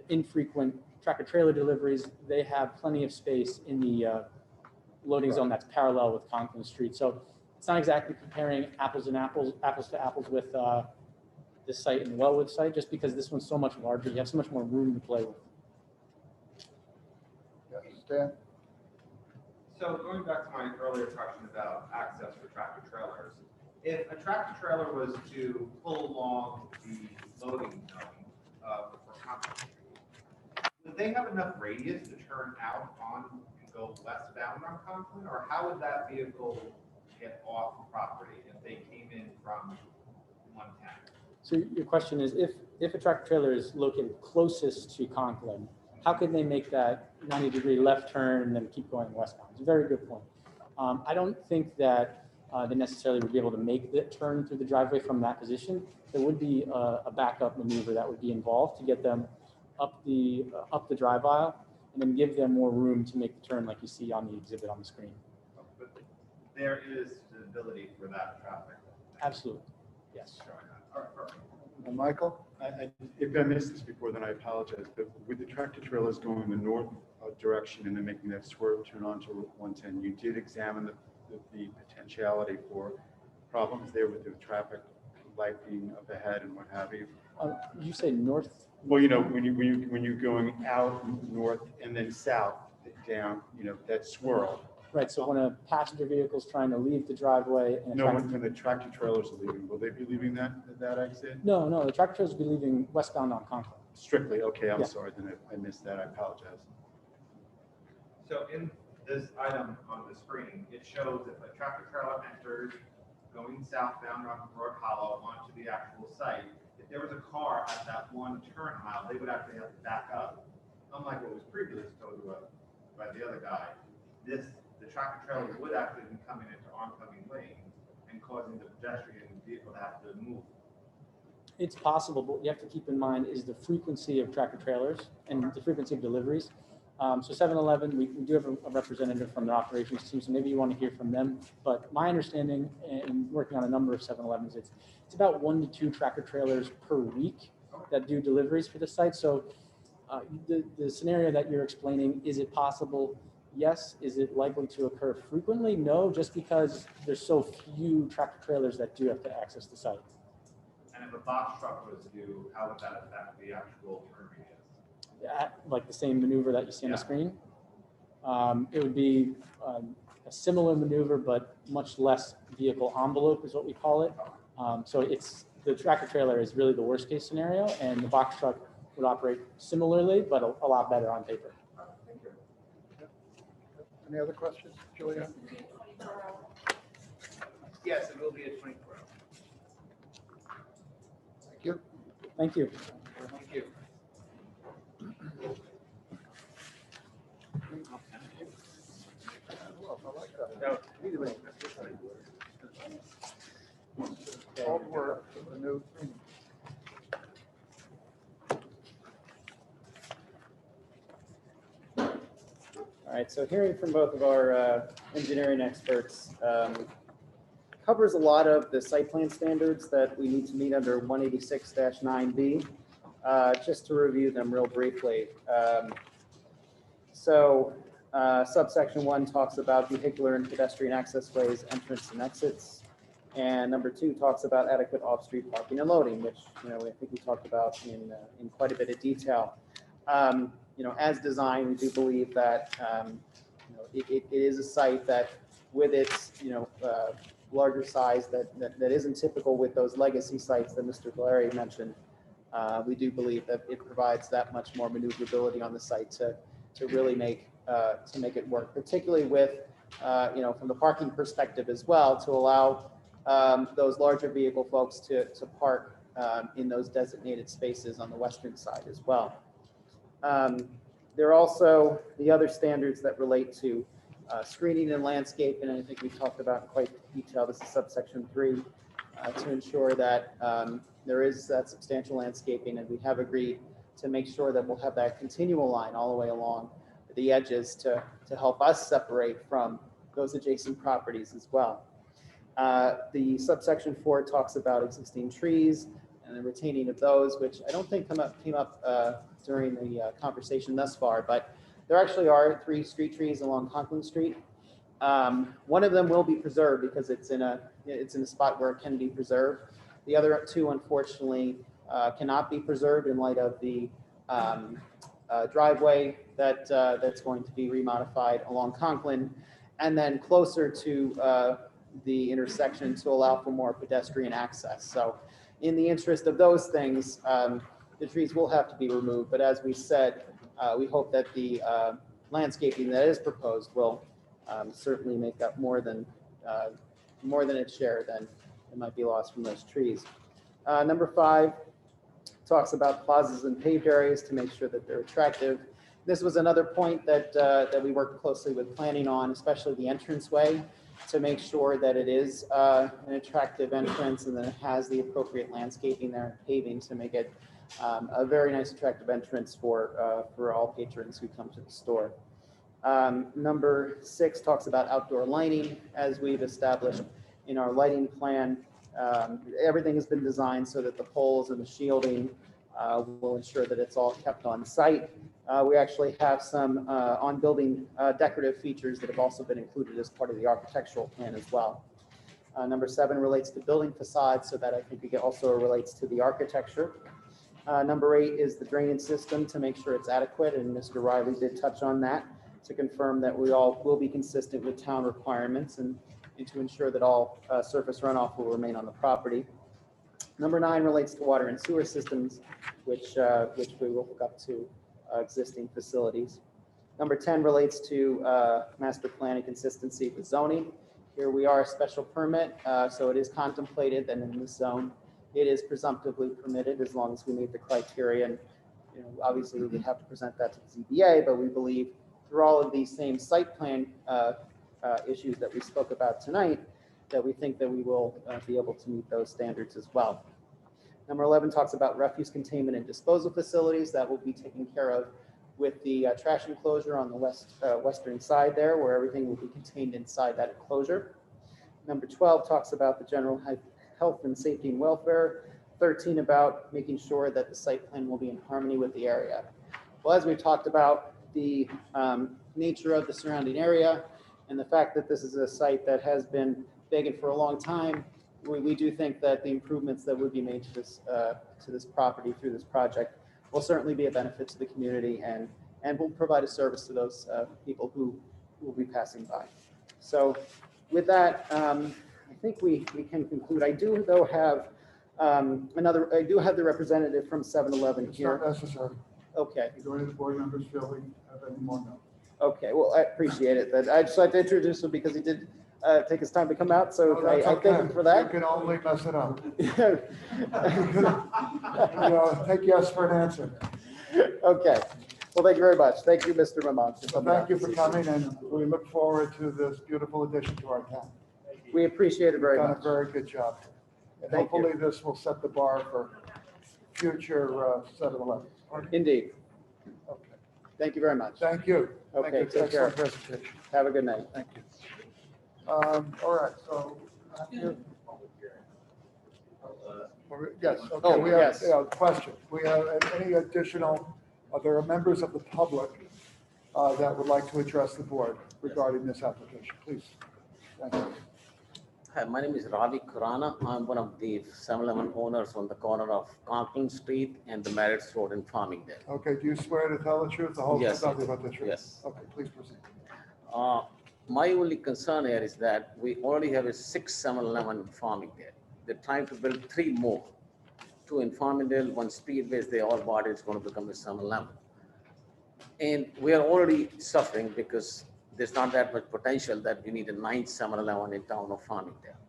infrequent tractor trailer deliveries, they have plenty of space in the loading zone that's parallel with Conklin Street. So it's not exactly comparing apples to apples with this site and the Wellwood site, just because this one's so much larger. You have so much more room to play with. Yes, Dan? So going back to my earlier question about access for tractor trailers, if a tractor trailer was to pull along the loading zone for Conklin Street, would they have enough radius to turn out on and go westbound on Conklin, or how would that vehicle get off property if they came in from 110? So your question is, if a tractor trailer is located closest to Conklin, how can they make that 90-degree left turn and then keep going westbound? It's a very good point. I don't think that they necessarily would be able to make the turn through the driveway from that position. There would be a backup maneuver that would be involved to get them up the drive aisle and then give them more room to make the turn like you see on the exhibit on the screen. But there is the ability for that traffic. Absolutely, yes. All right, perfect. Michael? If I missed this before, then I apologize, but with the tractor trailers going in the north direction and then making that swerve turn onto Route 110, you did examine the potentiality for problems there with the traffic light being up ahead and what have you? You say north? Well, you know, when you're going out north and then south down, you know, that swirl. Right, so when a passenger vehicle is trying to leave the driveway and a No, tractor- when the tractor trailers are leaving, will they be leaving that exit? No, the tractor trailers will be leaving westbound on Conklin. Strictly, okay, I'm Yeah. sorry, then I missed that, I apologize. So in this item on the screen, it shows if a tractor trailer enters going southbound on Broad Hollow onto the actual site, if there was a car at that one turn aisle, they would actually have to back up. Unlike what was previously told to us by the other guy, the tractor trailer would actually be coming into oncoming lane and causing the pedestrian vehicle to have to move. It's possible, but what you have to keep in mind is the frequency of tractor trailers and the frequency of deliveries. So 7-Eleven, we do have a representative from the operations team, so maybe you want to hear from them. But my understanding, and working on a number of 7-Elevens, it's about 1 to 2 tractor trailers per week that do deliveries for the site. So the scenario that you're explaining, is it possible? Yes. Is it likely to occur frequently? No, just because there's so few tractor trailers that do have to access the site. And if a box truck was due, how would that affect the actual turn radius? Like the same maneuver that you see on the Yeah. screen. It would be a similar maneuver, but much less vehicle envelope is what we call it. So it's the tractor trailer is really the worst case scenario, and the box truck would operate similarly, but a lot better on paper. Thank you. Any other questions, Julia? This would be a 24-hour. Yes, it will be a 24 hour. Thank you. Thank you. Thank you. All work for the new. All right, so hearing from both of our engineering experts covers a lot of the site plan standards that we need to meet under 186-9B. Just to review them real briefly. Subsection 1 talks about vehicular and pedestrian access ways, entrance and exits. And number 2 talks about adequate off-street parking and loading, which, I think we talked about in quite a bit of detail. As designed, we do believe that, it is a site that with its, larger size that isn't typical with those legacy sites that Mr. Valeri mentioned. We do believe that it provides that much more maneuverability on the site to really make it work, particularly with from the parking perspective as well, to allow those larger vehicle folks to park in those designated spaces on the western side as well. There are also the other standards that relate to screening and landscape, and I think we talked about in quite detail. This is subsection 3, to ensure that there is that substantial landscaping, and we have agreed to make sure that we'll have that continual line all the way along the edges to help us separate from those adjacent properties as well. The subsection 4 talks about existing trees and the retaining of those, which I don't think came up during the conversation thus far, but there actually are 3 street trees along Conklin Street. One of them will be preserved because it's in a spot where it can be preserved. The other 2, unfortunately, cannot be preserved in light of the driveway that's going to be remodified along Conklin, and then closer to the intersection to allow for more pedestrian access. So in the interest of those things, the trees will have to be removed. But as we said, we hope that the landscaping that is proposed will certainly make up more than its share than it might be lost from those trees. Number 5 talks about plazas and paved areas to make sure that they're attractive. This was another point that we worked closely with planning on, especially the entranceway, to make sure that it is an attractive entrance and that it has the appropriate landscaping there and paving to make it a very nice, attractive entrance for all patrons who come to the store. Number 6 talks about outdoor lighting. As we've established in our lighting plan, everything has been designed so that the poles and the shielding will ensure that it's all kept on site. We actually have some on-building decorative features that have also been included as part of the architectural plan as well. Number 7 relates to building facades, so that I think it also relates to the architecture. Number 8 is the drainage system to make sure it's adequate, and Mr. Riley did touch on that, to confirm that we all will be consistent with town requirements and to ensure that all surface runoff will remain on the property. Number 9 relates to water and sewer systems, which we will hook up to existing facilities. Number 10 relates to master plan and consistency with zoning. Here we are a special permit, so it is contemplated that in this zone, it is presumptively permitted as long as we meet the criteria. And obviously we would have to present that to the ZBA, but we believe through all of these same site plan issues that we spoke about tonight, that we think that we will be able to meet those standards as well. Number 11 talks about refuse containment and disposal facilities that will be taken care of with the trash enclosure on the western side there, where everything will be contained inside that enclosure. Number 12 talks about the general health and safety and welfare. 13 about making sure that the site plan will be in harmony with the area. Well, as we talked about, the nature of the surrounding area and the fact that this is a site that has been vacant for a long time, we do think that the improvements that would be made to this property through this project will certainly be a benefit to the community and will provide a service to those people who will be passing by. So with that, I think we can conclude. I do though have I do have the representative from 7-Eleven It's here. not necessary. Okay. Do any of the board members feel we have any more now? Okay, well, I appreciate it. But I just like to introduce him because he did take his time to come out, so Oh, that's I thank him okay. for You that. can only mess it up. Take yes for an answer. Okay, well, thank you very much. Thank you, Mr. Mamon. for So coming thank out. you for coming, and we look forward to this beautiful addition to our town. We appreciate it You've very done a much. very good job. And Thank you. hopefully this will set the bar for future 7-Eleven. Indeed. Okay. Thank you very much. Thank you. Thank Okay, you. take care. Excellent presentation. Have a good night. Thank you. All right, so. Yes, okay, Oh, we have, yes. question. We have any additional, there are members of the public that would like to address the board regarding this application, please. Thank you. Hi, my name is Ravi Kurana. I'm one of the 7-Eleven owners on the corner of Conklin Street and the Marriott Road in Farmingdale. Okay, do you swear to tell the truth, the whole truth, Yes, I nothing do. but the truth? Yes. Okay, please proceed. My only concern here is that we already have a 6 7-Eleven in Farmingdale. They're trying to build 3 more. 2 in Farmingdale, 1 Speedways, they all bought it, it's going to become a 7-Eleven. And we are already suffering because there's not that much potential that we need a 9th 7-Eleven in town of Farmingdale.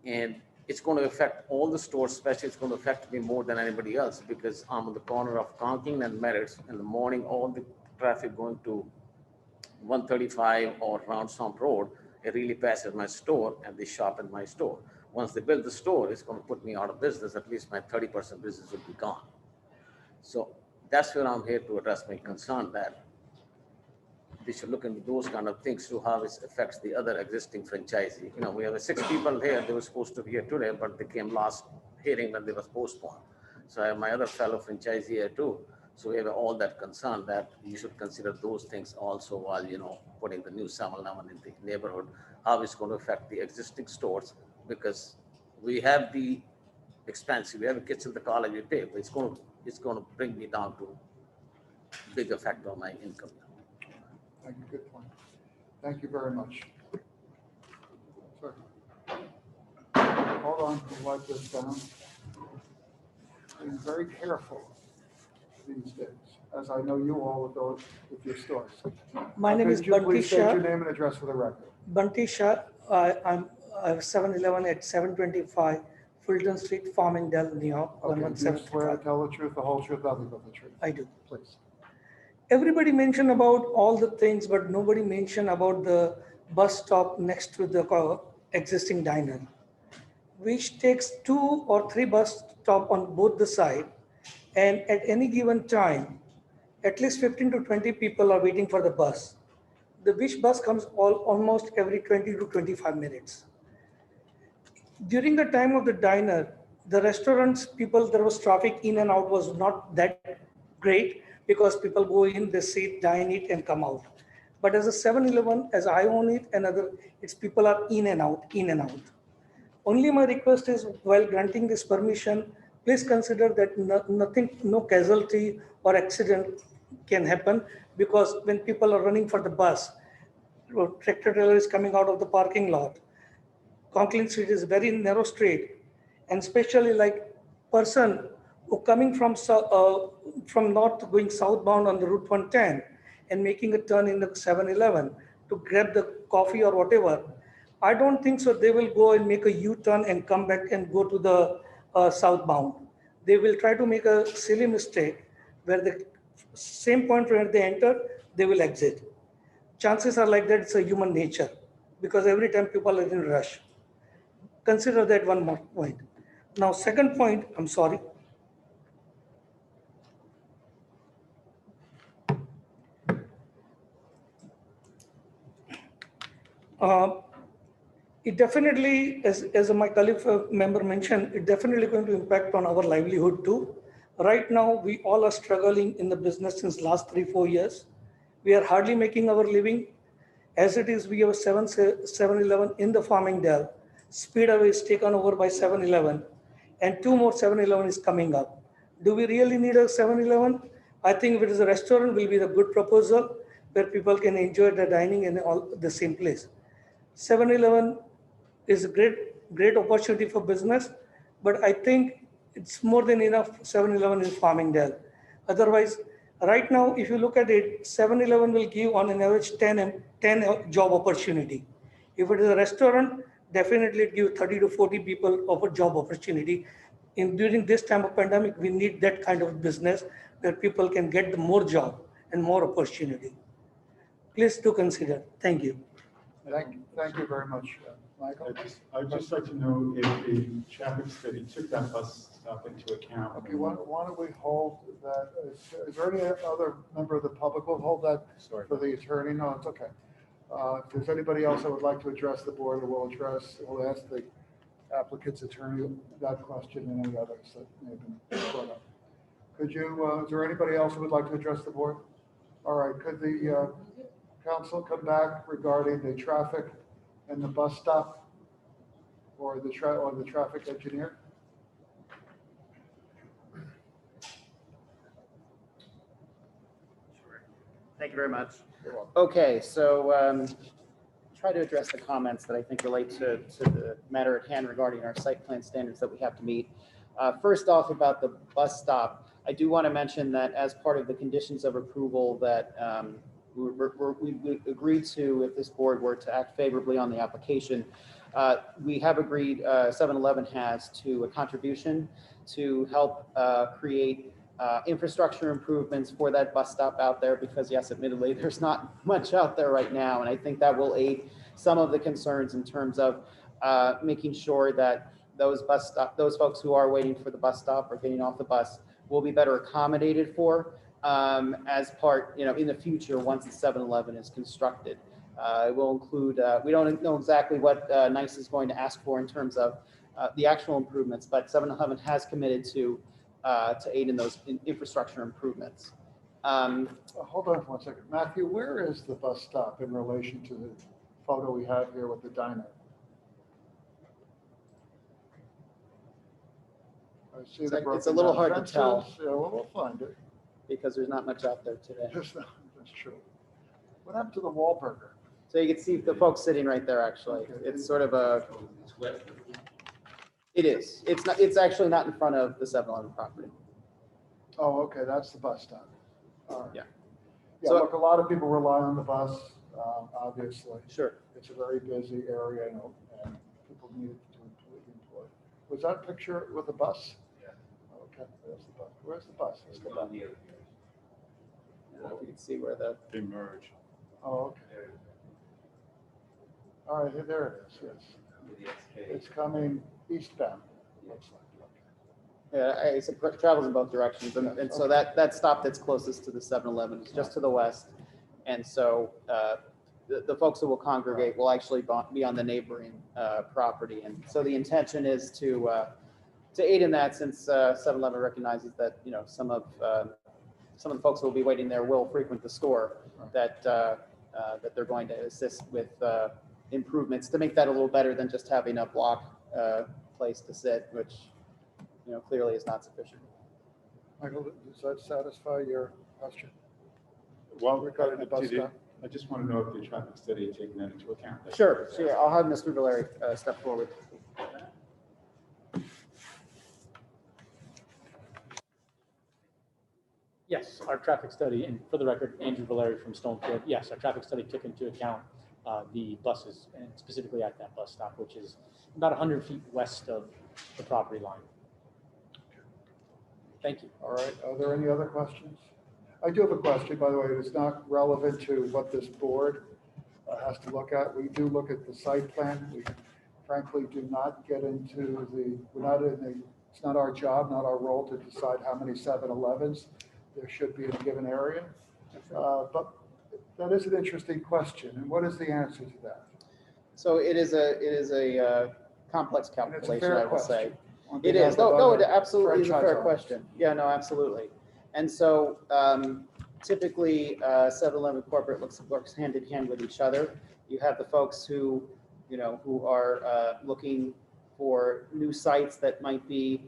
And it's going to affect all the stores, especially it's going to affect me more than anybody else because I'm on the corner of Conking and Merritt's. In the morning, all the traffic going to 135 or Round Swamp Road, it really passes my store and they shop in my store. Once they build the store, it's going to put me out of business. At least my 30% business will be gone. So that's where I'm here to address my concern that they should look into those kind of things to how it affects the other existing franchisee. You know, we have 6 people here. They were supposed to be here today, but they came last hearing when they was postponed. So I have my other fellow franchisee here too. So we have all that concern that you should consider those things also while, you know, putting the new 7-Eleven in the neighborhood, how it's going to affect the existing stores because we have the expensive, we have kids in the college we pay, but it's going to bring me down to big effect on my income. Thank you, good point. Thank you very much. Sorry. Hold on, we'll wipe this down. Be very careful these days, as I know you all with your stores. My name is Could you Bunty please state Shah. your name and address for the record? Bunty Shah. I have 7-Eleven at 725 Fulton Street, Farmingdale, New York. Okay, do you swear to 11725. tell the truth, the whole truth, nothing but the truth? I do. Please. Everybody mentioned about all the things, but nobody mentioned about the bus stop next to the existing diner, which takes 2 or 3 bus stop on both the side. And at any given time, at least 15 to 20 people are waiting for the bus. The which bus comes almost every 20 to 25 minutes. During the time of the diner, the restaurants people, there was traffic in and out was not that great because people go in, they sit, dine, eat and come out. But as a 7-Eleven, as I own it and other, it's people are in and out, in and out. Only my request is while granting this permission, please consider that no casualty or accident can happen because when people are running for the bus, tractor trailer is coming out of the parking lot. Conklin Street is very narrow street, and especially like person who coming from north going southbound on the Route 110 and making a turn in the 7-Eleven to grab the coffee or whatever. I don't think so. They will go and make a U-turn and come back and go to the southbound. They will try to make a silly mistake where the same point where they enter, they will exit. Chances are like that. It's a human nature because every time people are in a rush. Consider that one more point. Now, second point, I'm sorry. It definitely, as my colleague member mentioned, it definitely going to impact on our livelihood too. Right now, we all are struggling in the business since last 3-4 years. We are hardly making our living. As it is, we have a 7-Eleven in the Farmingdale. Speedway is taken over by 7-Eleven, and 2 more 7-Eleven is coming up. Do we really need a 7-Eleven? I think if it is a restaurant, will be a good proposal where people can enjoy the dining in all the same place. 7-Eleven is a great opportunity for business, but I think it's more than enough 7-Eleven in Farmingdale. Otherwise, right now, if you look at it, 7-Eleven will give on an average 10 job opportunity. If it is a restaurant, definitely it give 30 to 40 people of a job opportunity. During this time of pandemic, we need that kind of business where people can get more job and more opportunity. Please do consider. Thank you. Thank you very much, Michael. I'd just like to know if the traffic study took that bus stop into account. Okay, why don't we hold that? Is there any other member of the public? We'll hold that for the attorney. No, it's okay. If there's anybody else that would like to address the board, we'll ask the applicant's attorney that question and any others that may have been brought up. Could you, is there anybody else who would like to address the board? All right, could the council come back regarding the traffic and the bus stop or the traffic engineer? Thank you very much. Okay, so try to address the comments that I think relate to the matter at hand regarding our site plan standards that we have to meet. First off, about the bus stop, I do want to mention that as part of the conditions of approval that we agreed to, if this board were to act favorably on the application, we have agreed, 7-Eleven has, to a contribution to help create infrastructure improvements for that bus stop out there, because yes, admittedly, there's not much out there right now. And I think that will aid some of the concerns in terms of making sure that those folks who are waiting for the bus stop or getting off the bus will be better accommodated for as part, in the future, once the 7-Eleven is constructed. It will include, we don't know exactly what NICE is going to ask for in terms of the actual improvements, but 7-Eleven has committed to aid in those infrastructure improvements. Hold on for 1 second. Matthew, where is the bus stop in relation to the photo we have here with the diner? I see the It's a broken little down hard to fences. tell. Yeah, well, we'll find it. Because there's not much out there today. That's true. What happened to the Wahlburger? So you can see the folks sitting right there, actually. Okay. It's sort of a, it is. It's actually not in front of the 7-Eleven property. Oh, okay, that's the bus stop. All right. Yeah. Yeah, So- look, a lot of people rely on the bus, obviously. Sure. It's a very busy area, and people need it to employ. Was that a picture with the bus? Yeah. Okay, there's the bus. Where's the bus? It's the bus. I don't know if you can see where the, They merge. Oh, okay. All right, there it is, yes. It's coming eastbound, looks like. Okay. yeah, it travels in both directions. And so that stop that's closest to the 7-Eleven is just to the west. And so the folks who will congregate will actually be on the neighboring property. And so the intention is to aid in that, since 7-Eleven recognizes that, some of the folks who will be waiting there will frequent the store, that they're going to assist with improvements to make that a little better than just having a block place to sit, which, clearly is not sufficient. Michael, does that satisfy your question? Well, Regarding the bus stop? I just want to know if the traffic study had taken that into account. Sure, I'll have Mr. Valeri step forward. Yes, our traffic study, and for the record, Andrew Valeri from Stonefield, yes, our traffic study took into account the buses, and specifically at that bus stop, which is about 100 feet west of the property line. Thank you. All right, are there any other questions? I do have a question, by the way, it's not relevant to what this board has to look at. We do look at the site plan. We frankly do not get into it's not our job, not our role to decide how many 7-Elevens there should be in a given area. But that is an interesting question. And what is the answer to that? So it is a complex And it's a calculation, fair I will say. question. On It behalf is. of No, it other absolutely is a franchise fair owners. question. Yeah, no, absolutely. And so typically 7-Eleven corporate works hand in hand with each other. You have the folks who are looking for new sites that might be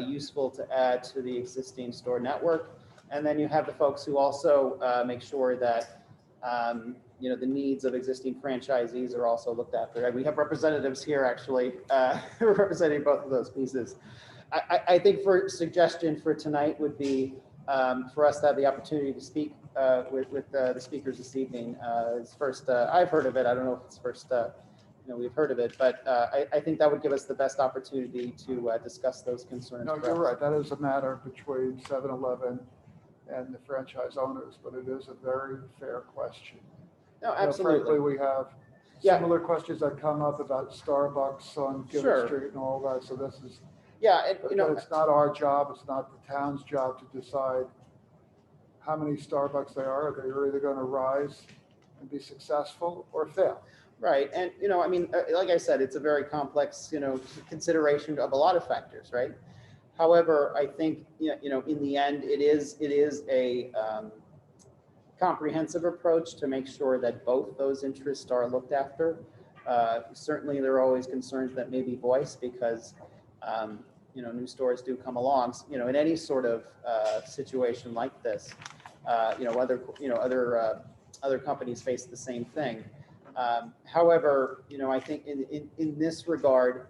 useful to add to the existing store network. And then you have the folks who also make sure that the needs of existing franchisees are also looked after. We have representatives here actually representing both of those pieces. I think for suggestion for tonight would be for us to have the opportunity to speak with the speakers this evening. It's first, I've heard of it. I don't know if it's first, we've heard of it, but I think that would give us the best opportunity to discuss those concerns. No, you're right. That is a matter between 7-Eleven and the franchise owners, but it is a very fair question. No, absolutely. Frankly, we have Yeah. similar questions that come up about Starbucks on Gibbon Sure. Street and all that. So this is, Yeah, and, but it's not our job. It's not the town's job to decide how many Starbucks there are. They're either going to rise and be successful or fail. right. And, like I said, it's a very complex, consideration of a lot of factors, right? However, I think, in the end, it is a comprehensive approach to make sure that both those interests are looked after. Certainly, there are always concerns that may be voiced because, new stores do come along, in any sort of situation like this. Other companies face the same thing. However, I think in this regard,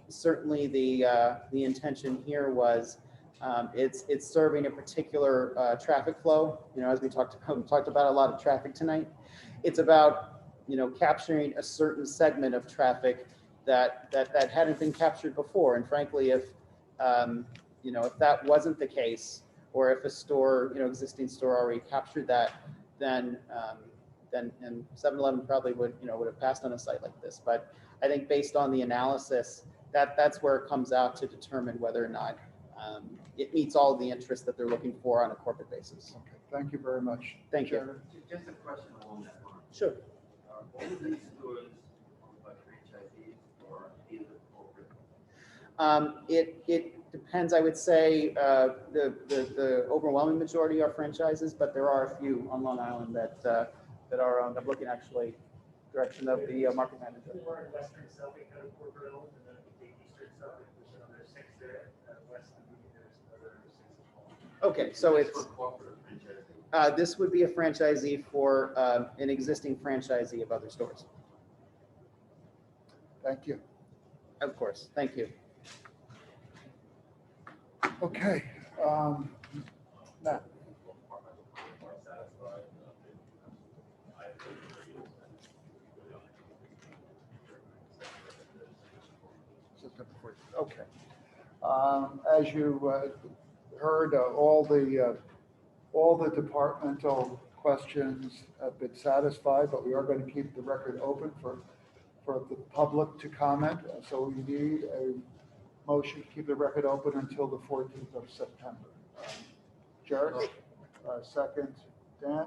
certainly the intention here was It's serving a particular traffic flow, as we talked about a lot of traffic tonight. It's about, capturing a certain segment of traffic that hadn't been captured before. And frankly, if that wasn't the case, or if a store, existing store already captured that, then 7-Eleven probably would have passed on a site like this. But I think based on the analysis, that's where it comes out to determine whether or not it meets all the interests that they're looking for on a corporate basis. Okay, thank you very much. Thank you. Chairman. Just a question along that line. Sure. Are all of these stores owned by franchisees or either corporate? It depends. I would say the overwhelming majority are franchises, but there are a few on Long Island that are owned. I'm looking actually direction of the market manager. More in Western Selby, kind of corporate owned, and then the Eastern Selby, there's another 6 there, West of me, there's another 6 as well. Okay, so it's For corporate franchisee. this would be a franchisee for an existing franchisee of other stores. Thank you. Of course. Thank you. Okay. Matt. September 14th. Okay. As you heard, all the departmental questions have been satisfied, but we are going to keep the record open for the public to comment. So we need a motion to keep the record open until the 14th of September. Jared? Second, Dan?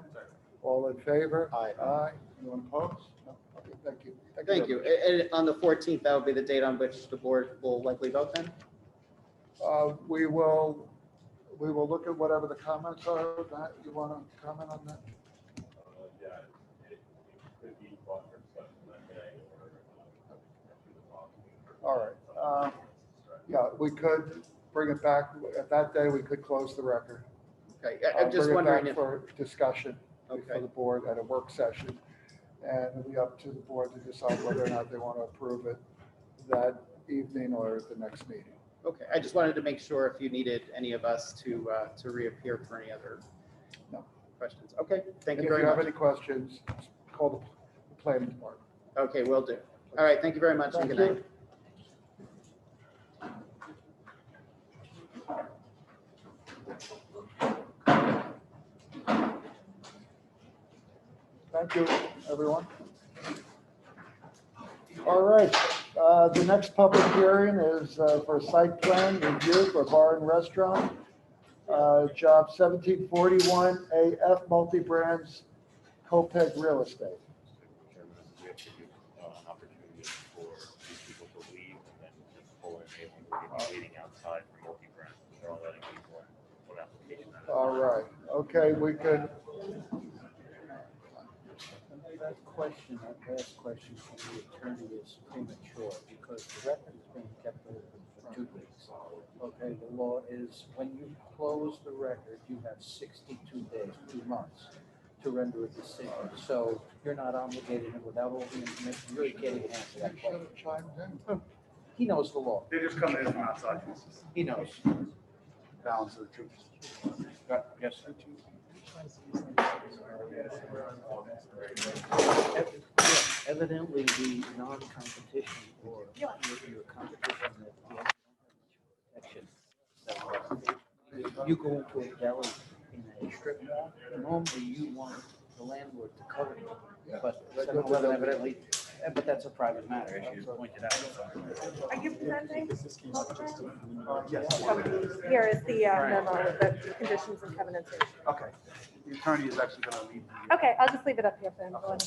All in favor? Aye. Aye. Anyone opposed? No? Okay, thank you. Thank you. And on the 14th, that will be the date on which the board will likely vote then? We will look at whatever the comments are. Matt, you want to comment on that? Yeah, it could be brought for discussion that day or. All right. Yeah, we could bring it back. At that day, we could close the record. Okay, I'm just wondering Bring it if, back for discussion for okay, the board at a work session. And it'll be up to the board to decide whether or not they want to approve it that evening or at the next meeting. okay. I just wanted to make sure if you needed any of us to reappear for any other No. questions. Okay, thank And you if very you have much. any questions, call the planning department. Okay, will do. All right, thank you very much and Thank good you. night. Thank you, everyone. All right, the next public hearing is for site plan review for bar and restaurant. Job 1741 AF Multi-Brands Copeg Real Estate. Chairman, we have to give an opportunity for these people to leave and then just pull in able to be waiting outside for multi-brand. They're all letting people in. What application that is. All right, okay, we could, That question, that last question from the attorney is premature because the record is being kept open for 2 weeks. Okay, the law is when you close the record, you have 62 days, 2 months to render a decision. So you're not obligated and without all the information, you really can't even answer that question. He knows the law. They just come in from outside. He knows. Balance of the truth. Yes, sir. Evidently, the non-competition or your competition that protection. You go into a deli in a strip mall, normally you want the landlord to cover it. But 7-Eleven evidently, but that's a private matter, as you pointed out. Are you presenting? Yes. Here is the memo with the conditions and covenants. Okay. The attorney is actually going to leave. Okay, I'll just leave it up here for him. Go ahead.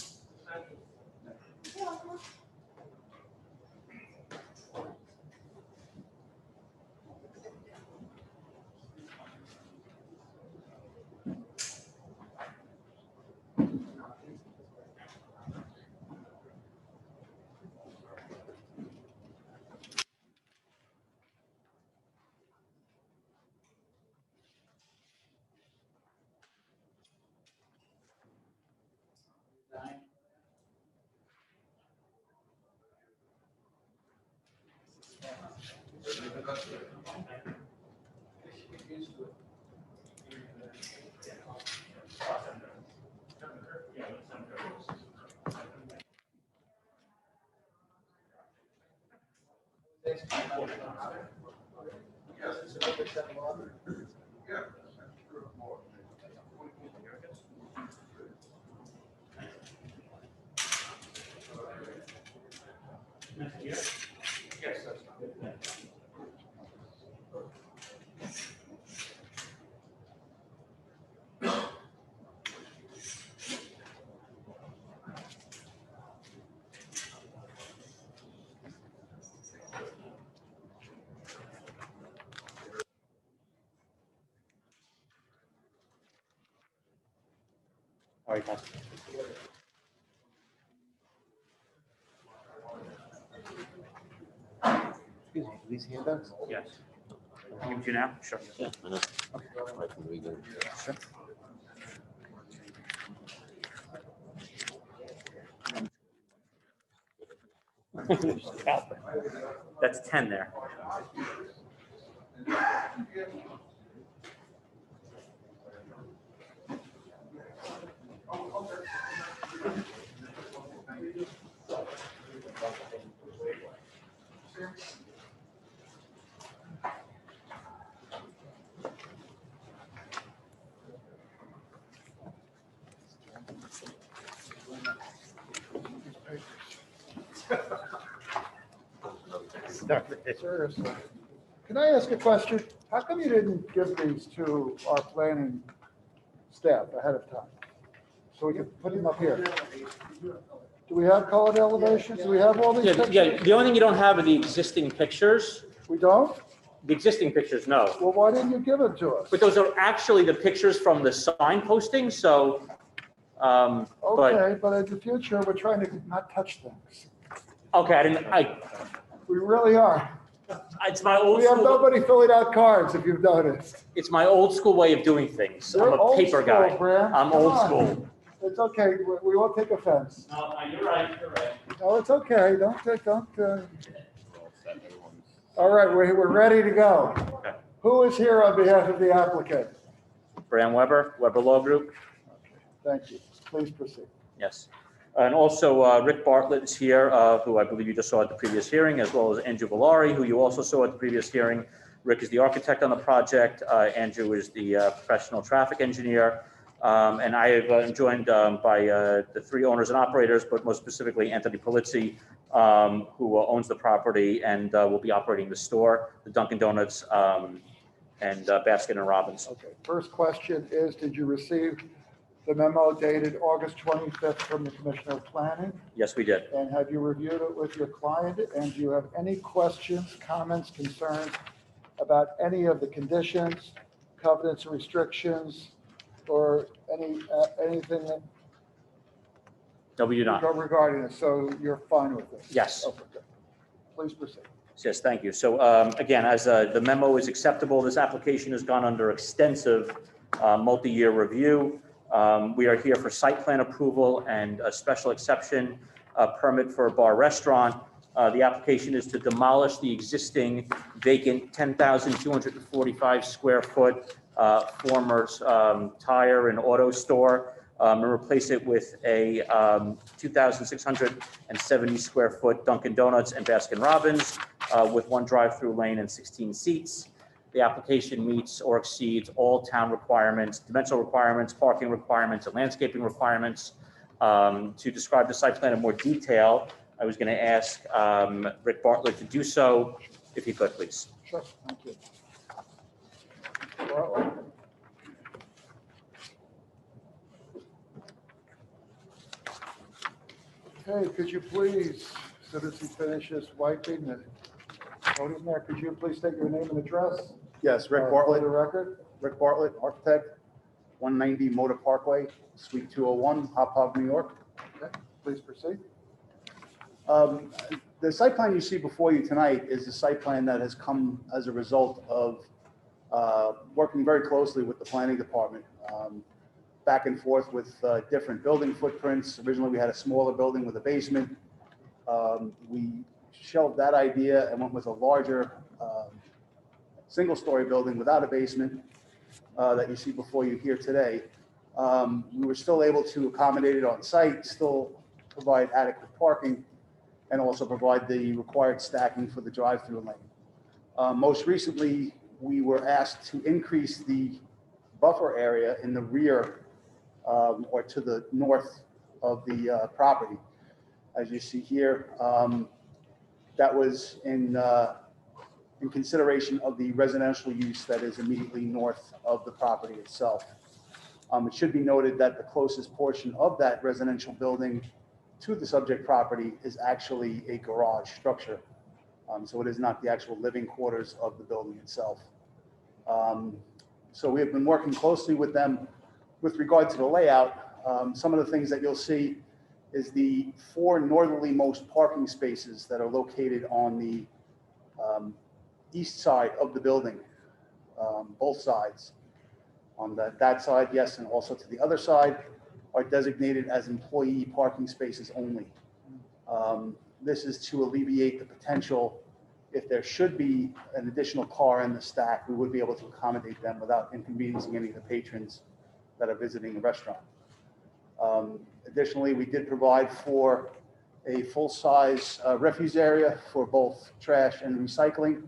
All right, guys. Excuse me, these handouts? Yes. Give it to you now? Sure. Yeah, I know. Sure. That's 10 there. Seriously. Can I ask a question? How come you didn't give these to our planning staff ahead of time? So we could put them up here. Do we have colored elevations? Do we have all these Yeah, pictures? yeah, the only thing you don't have are the existing pictures. We don't? The existing pictures, no. Well, why didn't you give them to us? But those are actually the pictures from the sign posting, so, but, Okay, but in the future, we're trying to not touch things. okay, We really are. it's my old We have school, nobody filling out cards, if you've noticed. it's my old school way of doing things. I'm You're a old paper school, guy. Bram. I'm Come old on. school. It's okay, we won't take offense. No, you're right, you're right. No, it's okay, All right, we're ready to go. Okay. Who is here on behalf of the applicant? Bram Weber, Weber Law Group, Thank you. Please proceed. yes. And also Rick Bartlett is here, who I believe you just saw at the previous hearing, as well as Andrew Valari, who you also saw at the previous hearing. Rick is the architect on the project. Andrew is the professional traffic engineer. And I am joined by the three owners and operators, but most specifically Anthony Polizzi, who owns the property and will be operating the store, the Dunkin' Donuts, and Baskin and Robbins. Okay, first question is, did you receive the memo dated August 25th from the Commissioner of Planning? Yes, we did. And have you reviewed it with your client? And do you have any questions, comments, concerns about any of the conditions, covenants, restrictions, or anything that No, we do not. regarding it? So you're fine with this? Yes. Okay, good. Please proceed. Yes, thank you. So again, as the memo is acceptable, this application has gone under extensive multi-year review. We are here for site plan approval and a special exception permit for a bar restaurant. The application is to demolish the existing vacant 10,245 square foot former tire and auto store and replace it with a 2,670 square foot Dunkin' Donuts and Baskin Robbins with one drive-through lane and 16 seats. The application meets or exceeds all town requirements, dimensional requirements, parking requirements, and landscaping requirements. To describe the site plan in more detail, I was going to ask Rick Bartlett to do so, if he could, please. Sure, thank you. Well, okay, could you please, so that he finishes wiping the podium there, could you please state your name and address? Yes, Rick For Bartlett, the record? Rick Bartlett, architect, 190 Motor Parkway, Suite 201, Hop Hog, New York. Okay, please proceed. The site plan you see before you tonight is the site plan that has come as a result of working very closely with the planning department, back and forth with different building footprints. Originally, we had a smaller building with a basement. We shelved that idea and went with a larger single-story building without a basement that you see before you here today. We were still able to accommodate it on site, still provide adequate parking, and also provide the required stacking for the drive-through lane. Most recently, we were asked to increase the buffer area in the rear or to the north of the property. As you see here, that was in consideration of the residential use that is immediately north of the property itself. It should be noted that the closest portion of that residential building to the subject property is actually a garage structure. So it is not the actual living quarters of the building itself. So we have been working closely with them with regard to the layout. Some of the things that you'll see is the 4 northerly-most parking spaces that are located on the east side of the building, both sides. On that side, yes, and also to the other side, are designated as employee parking spaces only. This is to alleviate the potential, if there should be an additional car in the stack, we would be able to accommodate them without inconveniencing any of the patrons that are visiting the restaurant. Additionally, we did provide for a full-size refuse area for both trash and recycling.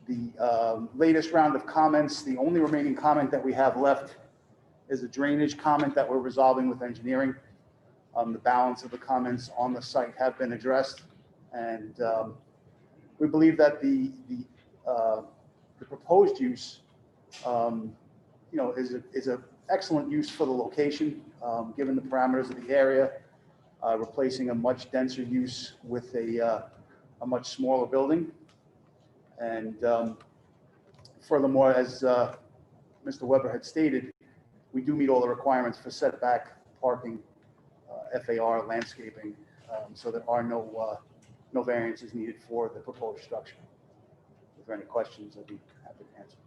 The latest round of comments, the only remaining comment that we have left is a drainage comment that we're resolving with engineering. The balance of the comments on the site have been addressed, and we believe that the proposed use, is an excellent use for the location, given the parameters of the area, replacing a much denser use with a much smaller building. And furthermore, as Mr. Weber had stated, we do meet all the requirements for setback, parking, FAR, landscaping, so there are no variances needed for the proposed structure. If there are any questions, I'd be happy to answer.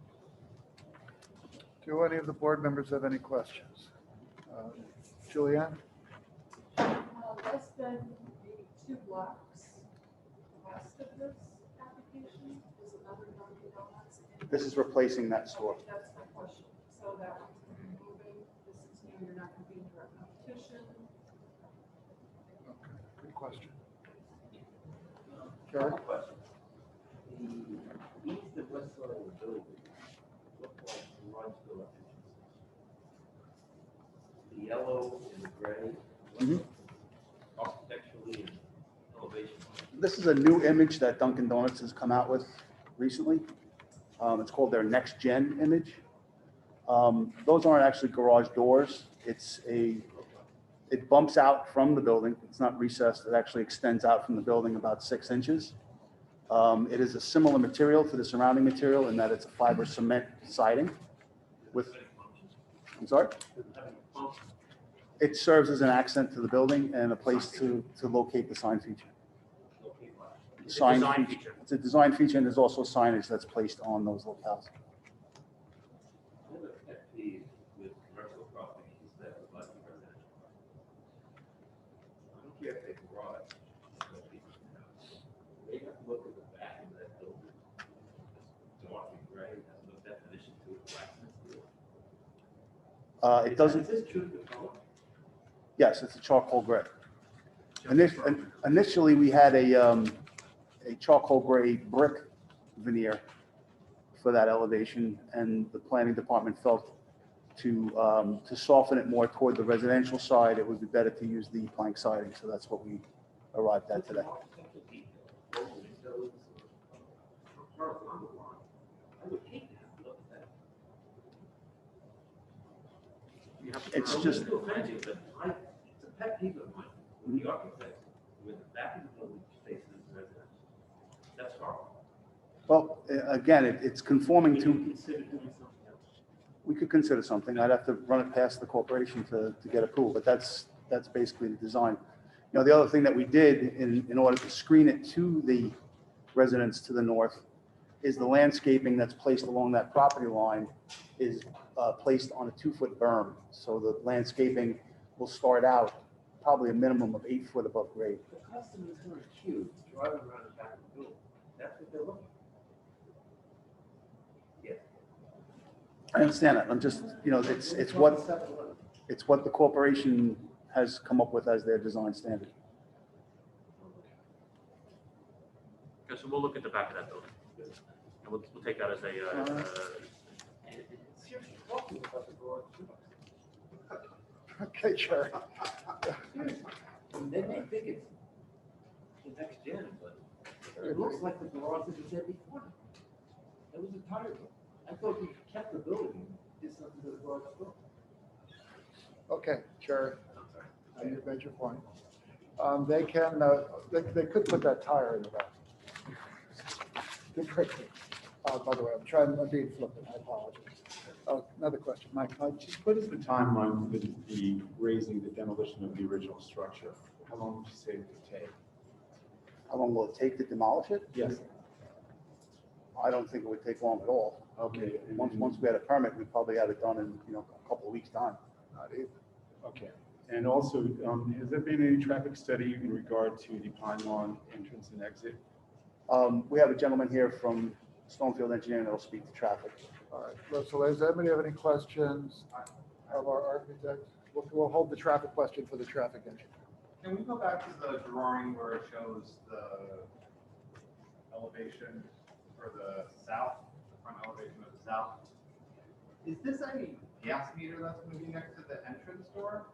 Do any of the board members have any questions? Julianne? Less than maybe 2 blocks west of this application is another Dunkin' Donuts. This is replacing that store. That's my question. So that one's going to be moving. This is new. You're not going to be in direct competition. Okay, good question. Gary? Question. The east and west side of the building look like Lawrenceville entrances. The yellow and the gray, architecturally and elevation. This is a new image that Dunkin' Donuts has come out with recently. It's called their next gen image. Those aren't actually garage doors. It bumps out from the building. It's not recessed. It actually extends out from the building about 6 inches. It is a similar material to the surrounding material in that it's a fiber cement siding with, I'm sorry? It serves as an accent to the building and a place to locate the sign feature. Sign feature. It's a design feature, and there's also signage that's placed on those locales. Another pet peeve with commercial properties that would like residential property. I don't care if they garage, but they have to look at the back of that building. It's dark and gray, has no definition to it, blackness to it. It doesn't. Is this true to color? Yes, it's a charcoal gray. Initially, we had a charcoal gray brick veneer for that elevation, and the planning department felt to soften it more toward the residential side, it would be better to use the plank siding. So that's what we arrived at today. It's just. It's a pet peeve of mine, with the architect, with the back of the building faces residential. That's horrible. Well, again, it's conforming to, Consider doing something else. we could consider something. I'd have to run it past the corporation to get approval, but that's basically the design. You know, the other thing that we did in order to screen it to the residents to the north is the landscaping that's placed along that property line is placed on a 2-foot berm. So the landscaping will start out probably a minimum of 8 foot above grade. The customer's going to queue, driving around the back of the building. That's what they're looking I understand that. I'm just, it's what the corporation has come up with as their design standard. Okay, so we'll look at the back of that building. And we'll take that as Okay, Chair. They may think it's the next gen, but it looks like the garage that was there before. It was a tire. I thought you kept the building, did something to the garage door. Okay, Chair, you've made your point. They can, they could put that tire in the back. They could. By the way, I'm being flippant, I apologize. Another question, Mike. Just what is the timeline for the raising, the demolition of the original structure? How long would you say it could take? How long will it take to demolish it? Yes. I don't think it would take long at all. Okay. Once we had a permit, we'd probably have it done in, a couple of weeks' time. Not even. Okay. And also, has there been any traffic study in regard to the Pine Lawn entrance and exit? We have a gentleman here from Stonefield Engineering that will speak to traffic. All right, so does anybody have any questions of our architect? We'll hold the traffic question for the traffic engineer. Can we go back to the drawing where it shows the elevation for the south, the front elevation of the south? Is this a gas meter that's going to be next to the entrance door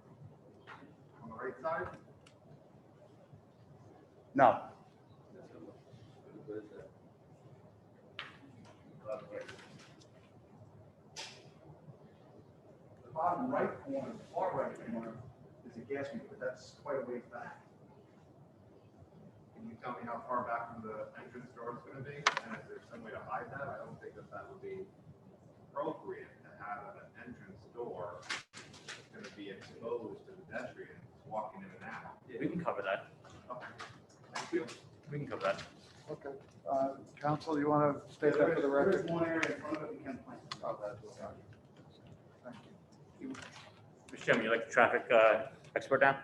on the right side? No, The bottom right corner, the far right corner, is a gas meter, but that's quite a ways back. Can you tell me how far back from the entrance door it's going to be? And if there's some way to hide that, I don't think that would be appropriate to have an entrance door that's going to be exposed to pedestrians walking in and out. We can cover that. Okay. Thank you. We can cover that. Okay. Council, you want to state that for the There record? is one area in front of it we can plant. Oh, that's okay. Thank you. Mr. Chairman, you like the traffic expert now?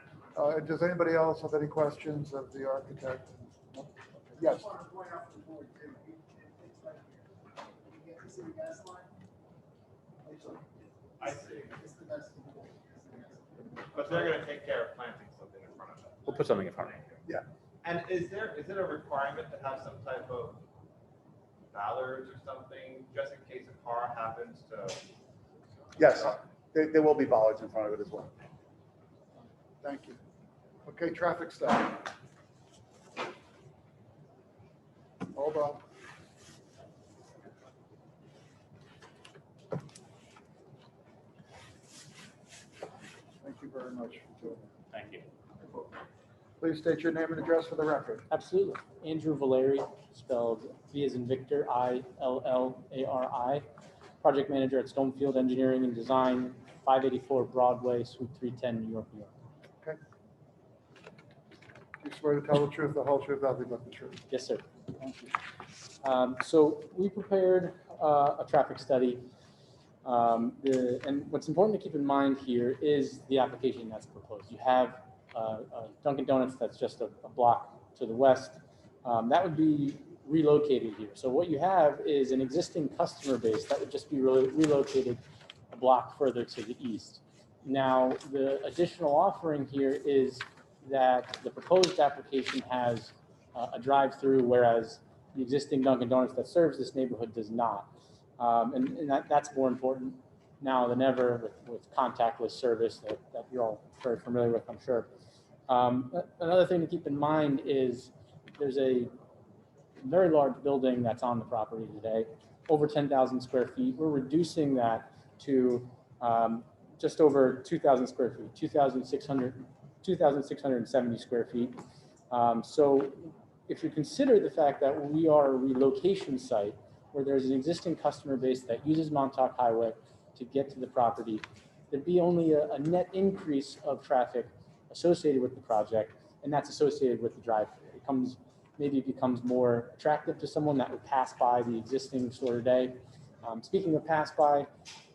Does anybody else have any questions of the architect? No? Okay. Yes. I just want to point out to the board too, it's right here. You get to see the gas line? I see. It's the best in the world. It's the gas line. But they're going to take care of planting something in front of it. We'll put something in front of you. Yeah. And is it a requirement to have some type of ballards or something, just in case a car happens to? yes, there will be bollards in front of it as well. Thank you. Okay, traffic study. Hold on. Thank you very much for doing that. Thank you. Please state your name and address for the record. Absolutely. Andrew Valeri, spelled V as in Victor, Illalari, project manager at Stonefield Engineering and Design, 584 Broadway, Suite 310, New York, New York. Okay. Do you swear to tell the truth, the whole truth, nothing but the truth? Yes, sir. Thank you. So we prepared a traffic study. And what's important to keep in mind here is the application that's proposed. You have a Dunkin' Donuts that's just a block to the west. That would be relocated here. So what you have is an existing customer base that would just be relocated a block further to the east. Now, the additional offering here is that the proposed application has a drive-through, whereas the existing Dunkin' Donuts that serves this neighborhood does not. And that's more important now than ever with contactless service that you're all very familiar with, I'm sure. Another thing to keep in mind is there's a very large building that's on the property today, over 10,000 square feet. We're reducing that to just over 2,000 square feet, 2,670 square feet. So if you consider the fact that we are a relocation site where there's an existing customer base that uses Montauk Highway to get to the property, there'd be only a net increase of traffic associated with the project, and that's associated with the drive-through. Maybe it becomes more attractive to someone that would pass by the existing store today. Speaking of pass by,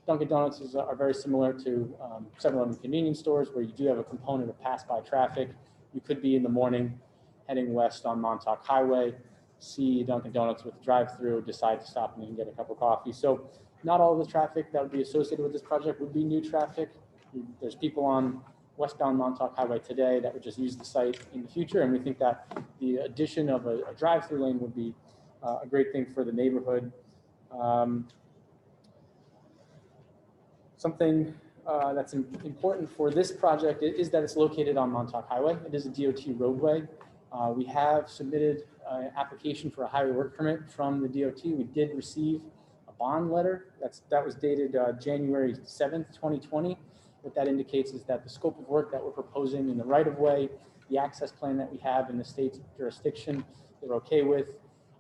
Dunkin' Donuts are very similar to 7-Eleven convenience stores where you do have a component of pass by traffic. You could be in the morning heading west on Montauk Highway, see Dunkin' Donuts with a drive-through, decide to stop and get a cup of coffee. So Not all of the traffic that would be associated with this project would be new traffic. There's people on westbound Montauk Highway today that would just use the site in the future, and we think that the addition of a drive-through lane would be a great thing for the neighborhood. Something that's important for this project is that it's located on Montauk Highway. It is a DOT roadway. We have submitted an application for a highway work permit from the DOT. We did receive a bond letter that was dated January 7th, 2020. What that indicates is that the scope of work that we're proposing in the right-of-way, the access plan that we have in the state's jurisdiction, they're okay with.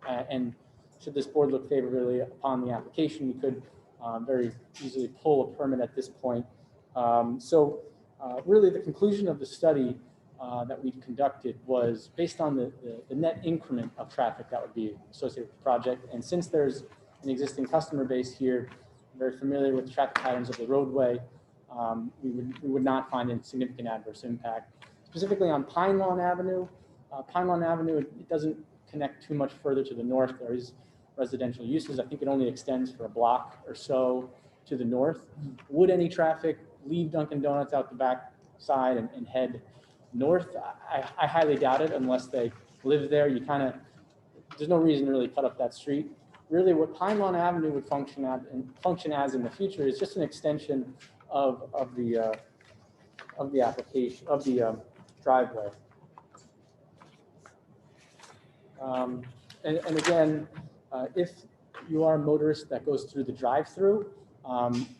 And should this board look favorably upon the application, we could very easily pull a permit at this point. Really the conclusion of the study that we conducted was based on the net increment of traffic that would be associated with the project. And since there's an existing customer base here, very familiar with the traffic patterns of the roadway, we would not find a significant adverse impact. Specifically on Pine Lawn Avenue. Pine Lawn Avenue, it doesn't connect too much further to the north. There is residential uses. I think it only extends for a block or so to the north. Would any traffic leave Dunkin' Donuts out the back side and head north? I highly doubt it unless they live there. There's no reason to really cut up that street. Really what Pine Lawn Avenue would function as in the future is just an extension of the application, of the driveway. And again, if you are a motorist that goes through the drive-through,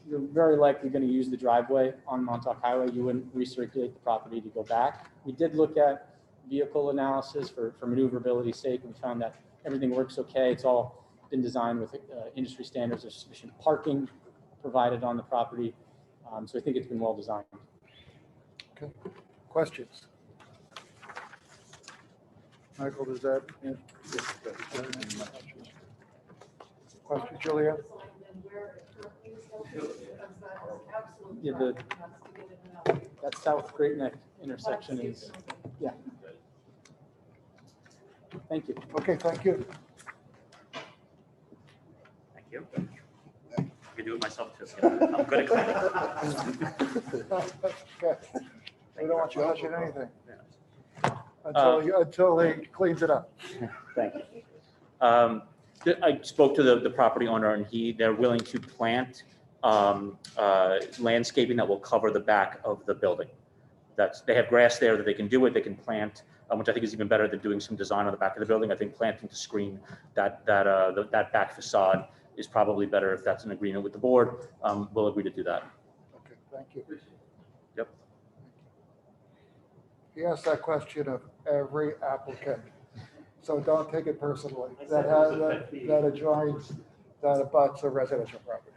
you're very likely going to use the driveway on Montauk Highway. You wouldn't recirculate the property to go back. We did look at vehicle analysis for maneuverability's sake, and we found that everything works okay. It's all been designed with industry standards. There's sufficient parking provided on the property. So I think it's been well designed. Okay. Questions? Michael, does that? Yeah. Question, Julia? Yeah, that South Great Neck intersection is, yeah. Thank you. Okay, thank you. Thank you. I can do it myself too. I'm good at cleaning. Okay. We don't want you touching anything until he cleans it up. Thank you. I spoke to the property owner, and they're willing to plant landscaping that will cover the back of the building. They have grass there that they can do it. They can plant, which I think is even better than doing some design on the back of the building. I think planting to screen that back facade is probably better. If that's an agreement with the board, we'll agree to do that. Okay, thank you. Yep. He asked that question of every applicant, so don't take it personally. That adjoins, that abuts a residential property.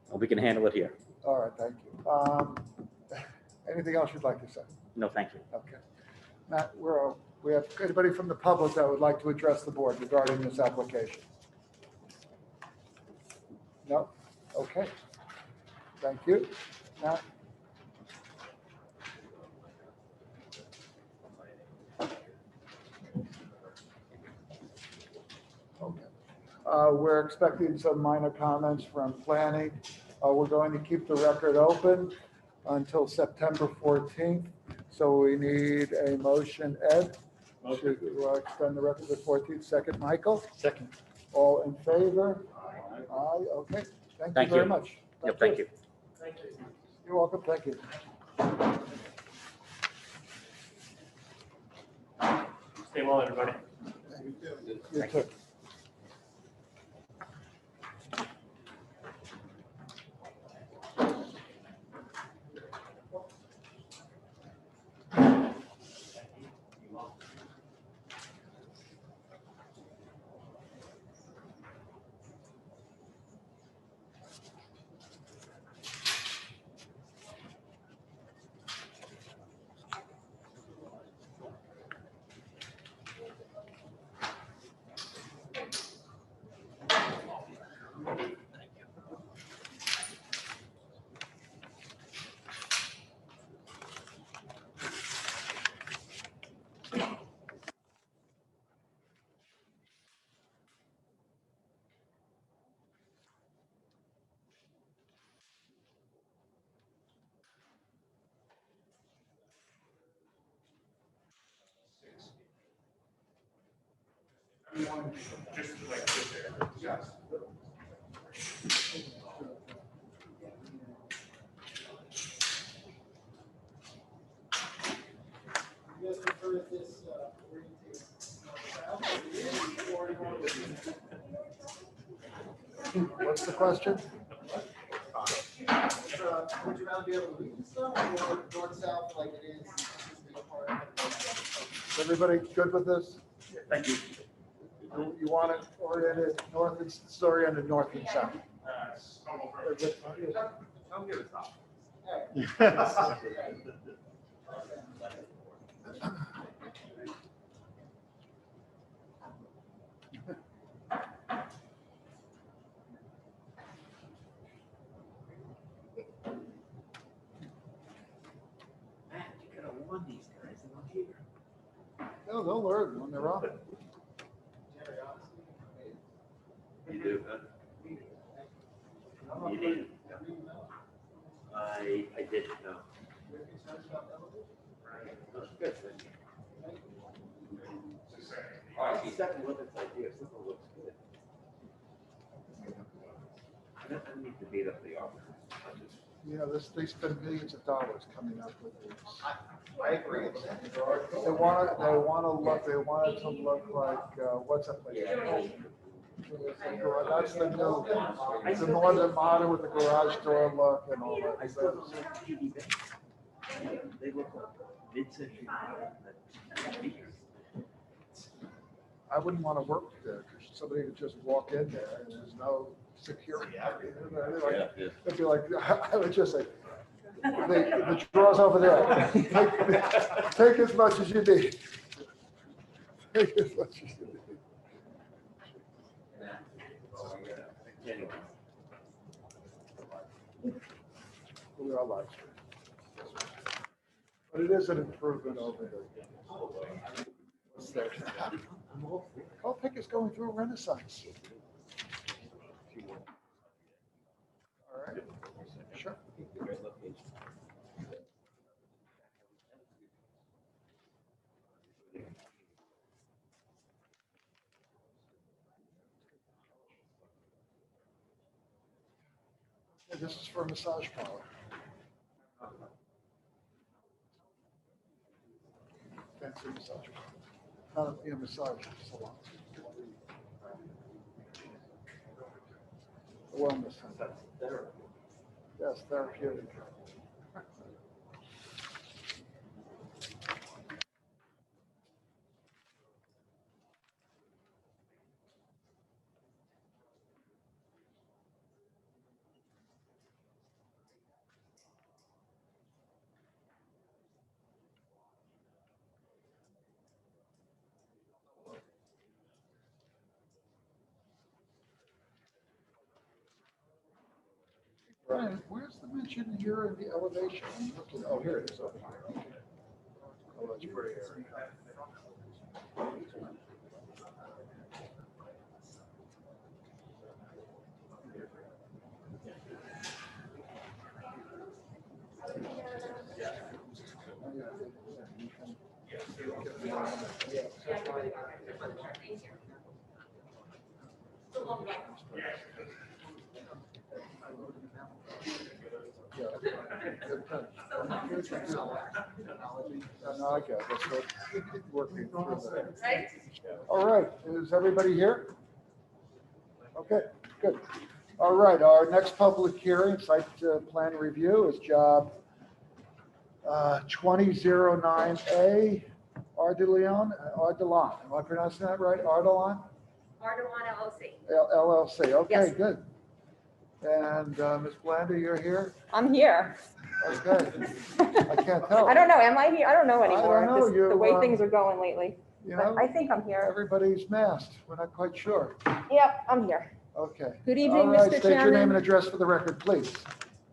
Well, we can handle it here. All right, thank you. Anything else you'd like to say? No, thank you. Okay. Matt, we have anybody from the public that would like to address the board regarding this application? No? Okay. Thank you. Matt? We're expecting some minor comments from planning. We're going to keep the record open until September 14th. So we need a motion, Ed, to extend the record to 14th. Second, Michael? Second. All in favor? Aye, okay. Thank you very much. Yep, thank you. Thank you. You're welcome, thank you. Stay well, everybody. You too. Just like sit there. Yes. You guys prefer this What's the question? Would you rather be able to read the stuff or north-south like it is? Is everybody good with this? Thank you. You want it oriented north, it's oriented north and south. I'll give it top. Man, you could have won these guys in one year. No, they'll learn when they're on. You do, huh? You did? I didn't know. Good. All right, second look at this idea, something looks good. I don't need to beat up the offer. You know, they spend millions of dollars coming up with these. I agree. They want it to look like, what's that place? That's the new, the northern model with the garage door look and all I that. still don't like TV banks. They look like mid-century modern. I wouldn't want to work there because somebody could just walk in there and there's no security. It'd be like, I would just say, the drawers over there. Take as much as you need. Take as much as you need. Anyway. We are live streaming. But it is an improvement over there. What's that? Colpick is going through a renaissance. All right, sure. This is for a massage parlor. Fancy massage parlor. Not a massage salon. A wellness center. Yes, therapeutic. Brian, where's the mention here in the elevation? Oh, here it is. Okay. Oh, that's pretty area. No, I got it. That's what working through that. All right, is everybody here? Okay, good. All right, our next public hearing, site plan review is job 2009A, Ardelon. Am I pronouncing that right? Ardelon? Ardelon LLC. LLC, okay, Yes. good. And Ms. Blanda, you're here? I'm here. Okay. I can't tell. I don't know, am I here? I don't know anymore, know. this- You, the way things are going lately. You But know, I think I'm here. everybody's masked. We're not quite sure. Yep, I'm here. Okay. Good evening, All right, Mr. state your name and Chairman, address for the record, please.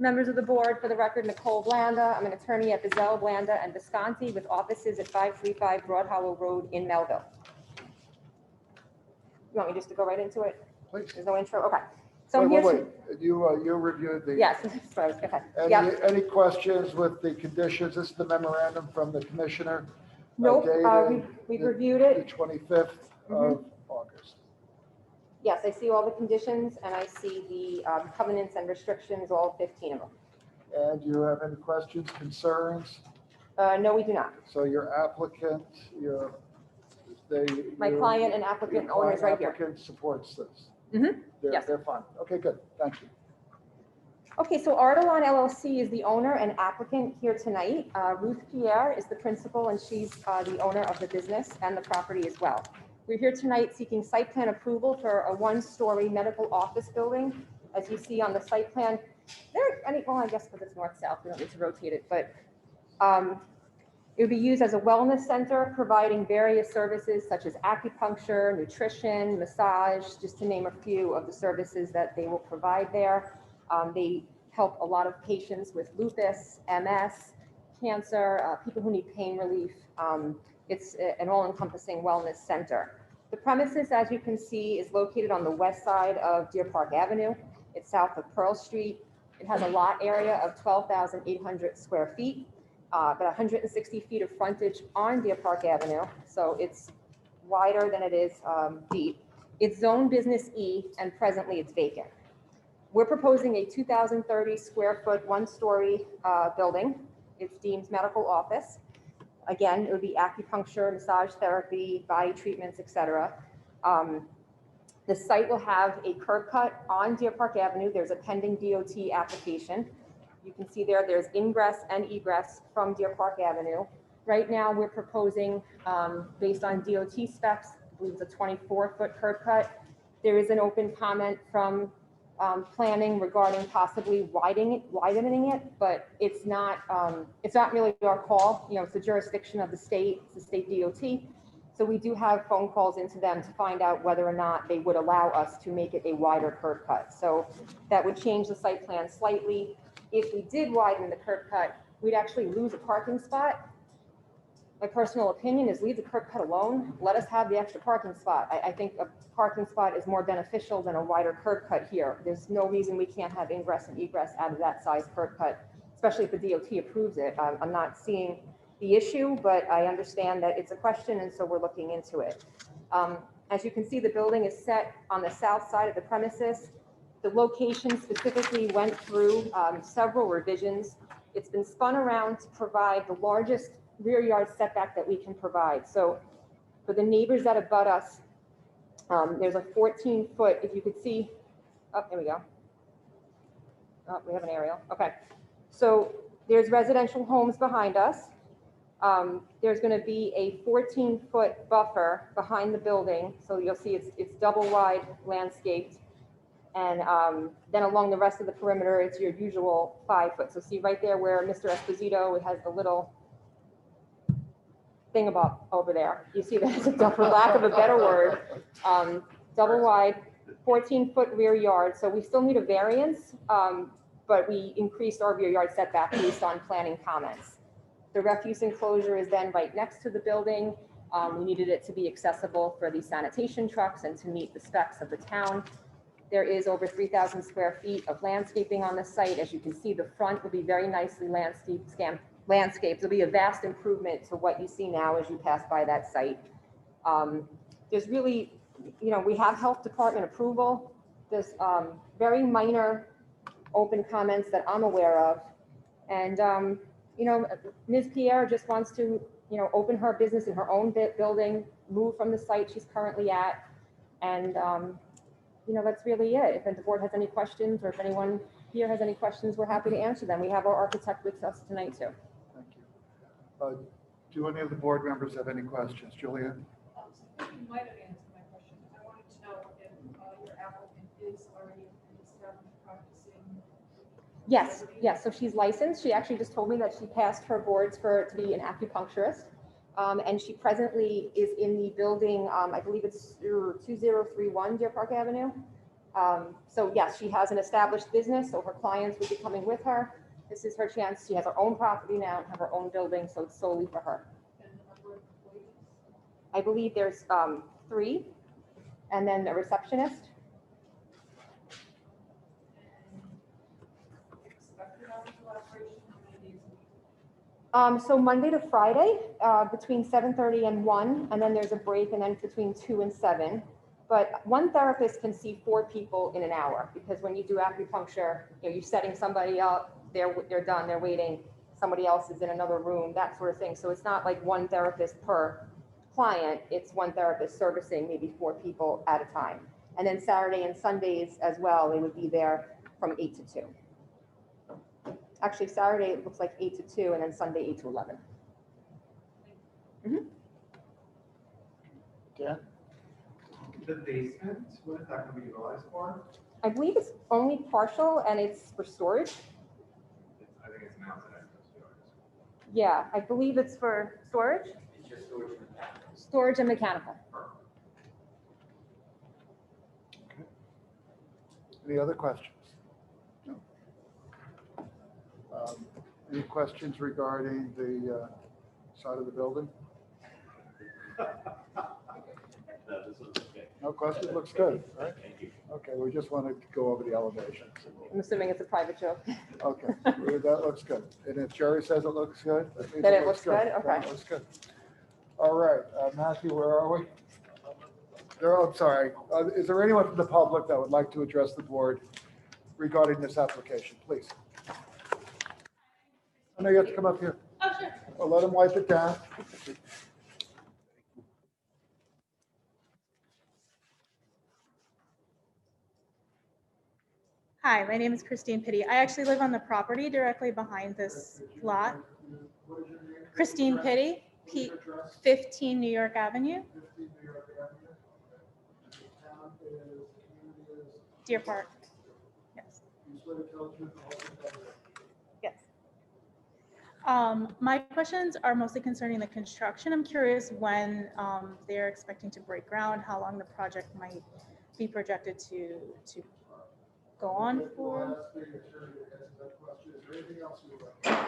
members of the board. For the record, Nicole Blanda. I'm an attorney at Bezell, Blanda and Visconti with offices at 535 Broad Hollow Road in Melville. You want me just to go right into it? Please. There's no intro? Okay. So I'm here. Wait. You reviewed the. Yes, sorry, okay. Yeah. Any questions with the conditions? This is the memorandum from the commissioner. Nope, dated we've reviewed The it. 25th of August. Yes, I see all the conditions and I see the covenants and restrictions, all 15 of them. And do you have any questions, concerns? No, we do not. So your applicant, My client and applicant your owner is right client here. applicant supports this. Mhm. Yes. They're fine. Okay, good. Thank you. Okay, so Artelon LLC is the owner and applicant here tonight. Ruth Pierre is the principal and she's the owner of the business and the property as well. We're here tonight seeking site plan approval for a one-story medical office building. As you see on the site plan, well, I guess because it's north-south, we don't need to rotate it, but it would be used as a wellness center, providing various services such as acupuncture, nutrition, massage, just to name a few of the services that they will provide there. They help a lot of patients with lupus, MS, cancer, people who need pain relief. It's an all-encompassing wellness center. The premises, as you can see, is located on the west side of Deer Park Avenue. It's south of Pearl Street. It has a lot area of 12,800 square feet, about 160 feet of frontage on Deer Park Avenue. So it's wider than it is deep. It's zoned business E and presently it's vacant. We're proposing a 2,030 square foot, one-story building. It's deemed medical office. Again, it would be acupuncture, massage therapy, body treatments, etc. The site will have a curb cut on Deer Park Avenue. There's a pending DOT application. You can see there's ingress and egress from Deer Park Avenue. Right now, we're proposing, based on DOT specs, I believe it's a 24-foot curb cut. There is an open comment from planning regarding possibly widening it, but it's not really our call. You know, it's the jurisdiction of the state, it's the state DOT. So we do have phone calls into them to find out whether or not they would allow us to make it a wider curb cut. So that would change the site plan slightly. If we did widen the curb cut, we'd actually lose a parking spot. My personal opinion is leave the curb cut alone. Let us have the extra parking spot. I think a parking spot is more beneficial than a wider curb cut here. There's no reason we can't have ingress and egress out of that size curb cut, especially if the DOT approves it. I'm not seeing the issue, but I understand that it's a question, and so we're looking into it. As you can see, the building is set on the south side of the premises. The location specifically went through several revisions. It's been spun around to provide the largest rear yard setback that we can provide. So for the neighbors that abut us, there's a 14-foot, if you could see, oh, there we go. Oh, we have an aerial, okay. So there's residential homes behind us. There's gonna be a 14-foot buffer behind the building. So you'll see it's double wide landscaped. And then along the rest of the perimeter, it's your usual 5 foot. So see right there where Mr. Esposito, it has the little thingamabob over there. You see that, for lack of a better word, double wide, 14-foot rear yard. So we still need a variance, but we increased our rear yard setback based on planning comments. The refuse enclosure is then right next to the building. We needed it to be accessible for the sanitation trucks and to meet the specs of the town. There is over 3,000 square feet of landscaping on the site. As you can see, the front will be very nicely landscaped. It'll be a vast improvement to what you see now as you pass by that site. There's really, you know, we have health department approval. There's very minor open comments that I'm aware of. And, you know, Ms. Pierre just wants to, you know, open her business in her own building, move from the site she's currently at. And, you know, that's really it. If the board has any questions, or if anyone here has any questions, we're happy to answer them. We have our architect with us tonight too. Thank you. Do any of the board members have any questions? Julian? You might have answered my question. I wanted to know if your applicant is already established practicing. Yes, yes. So she's licensed. She actually just told me that she passed her boards to be an acupuncturist. And she presently is in the building, I believe it's 2031 Deer Park Avenue. So yes, she has an established business, so her clients would be coming with her. This is her chance. She has her own property now and have her own building, so it's solely for her. I believe there's 3, and then a receptionist. So Monday to Friday, between 7:30 and 1, and then there's a break, and then between 2 and 7. but one therapist can see 4 people in an hour, because when you do acupuncture, you're setting somebody up, they're done, they're waiting, somebody else is in another room, that sort of thing. So it's not like one therapist per client, it's one therapist servicing maybe 4 people at a time. And then Saturday and Sundays as well, they would be there from 8 to 2. Actually, Saturday, it looks like 8 to 2, and then Sunday, 8 to 11. Dan? The basement, what is that going to be utilized for? I believe it's only partial, and it's for storage. I think it's mounted at Yeah, I believe it's for storage. It's just storage and mechanical. Storage and mechanical. Any other questions? No. Any questions regarding the side of the building? No, this one's okay. No questions? Looks good, right? Thank you. Okay, we just wanted to go over the elevations. I'm assuming it's a private joke. Okay, that looks good. And if Jerry says it looks good, that means Then it looks good? Then Okay. it looks good. All right, Matthew, where are we? I'm sorry. Is there anyone from the public that would like to address the board regarding this application, please? I know you have to come up here. Oh, sure. Well, let him wipe it down. Hi, my name is Christine Pitty. I actually live on the property directly behind this lot. Christine Pitty, 15 New York Avenue, Deer Park. Yes. Yes. My questions are mostly concerning the construction. I'm curious when they're expecting to break ground, how long the project might be projected to go on for.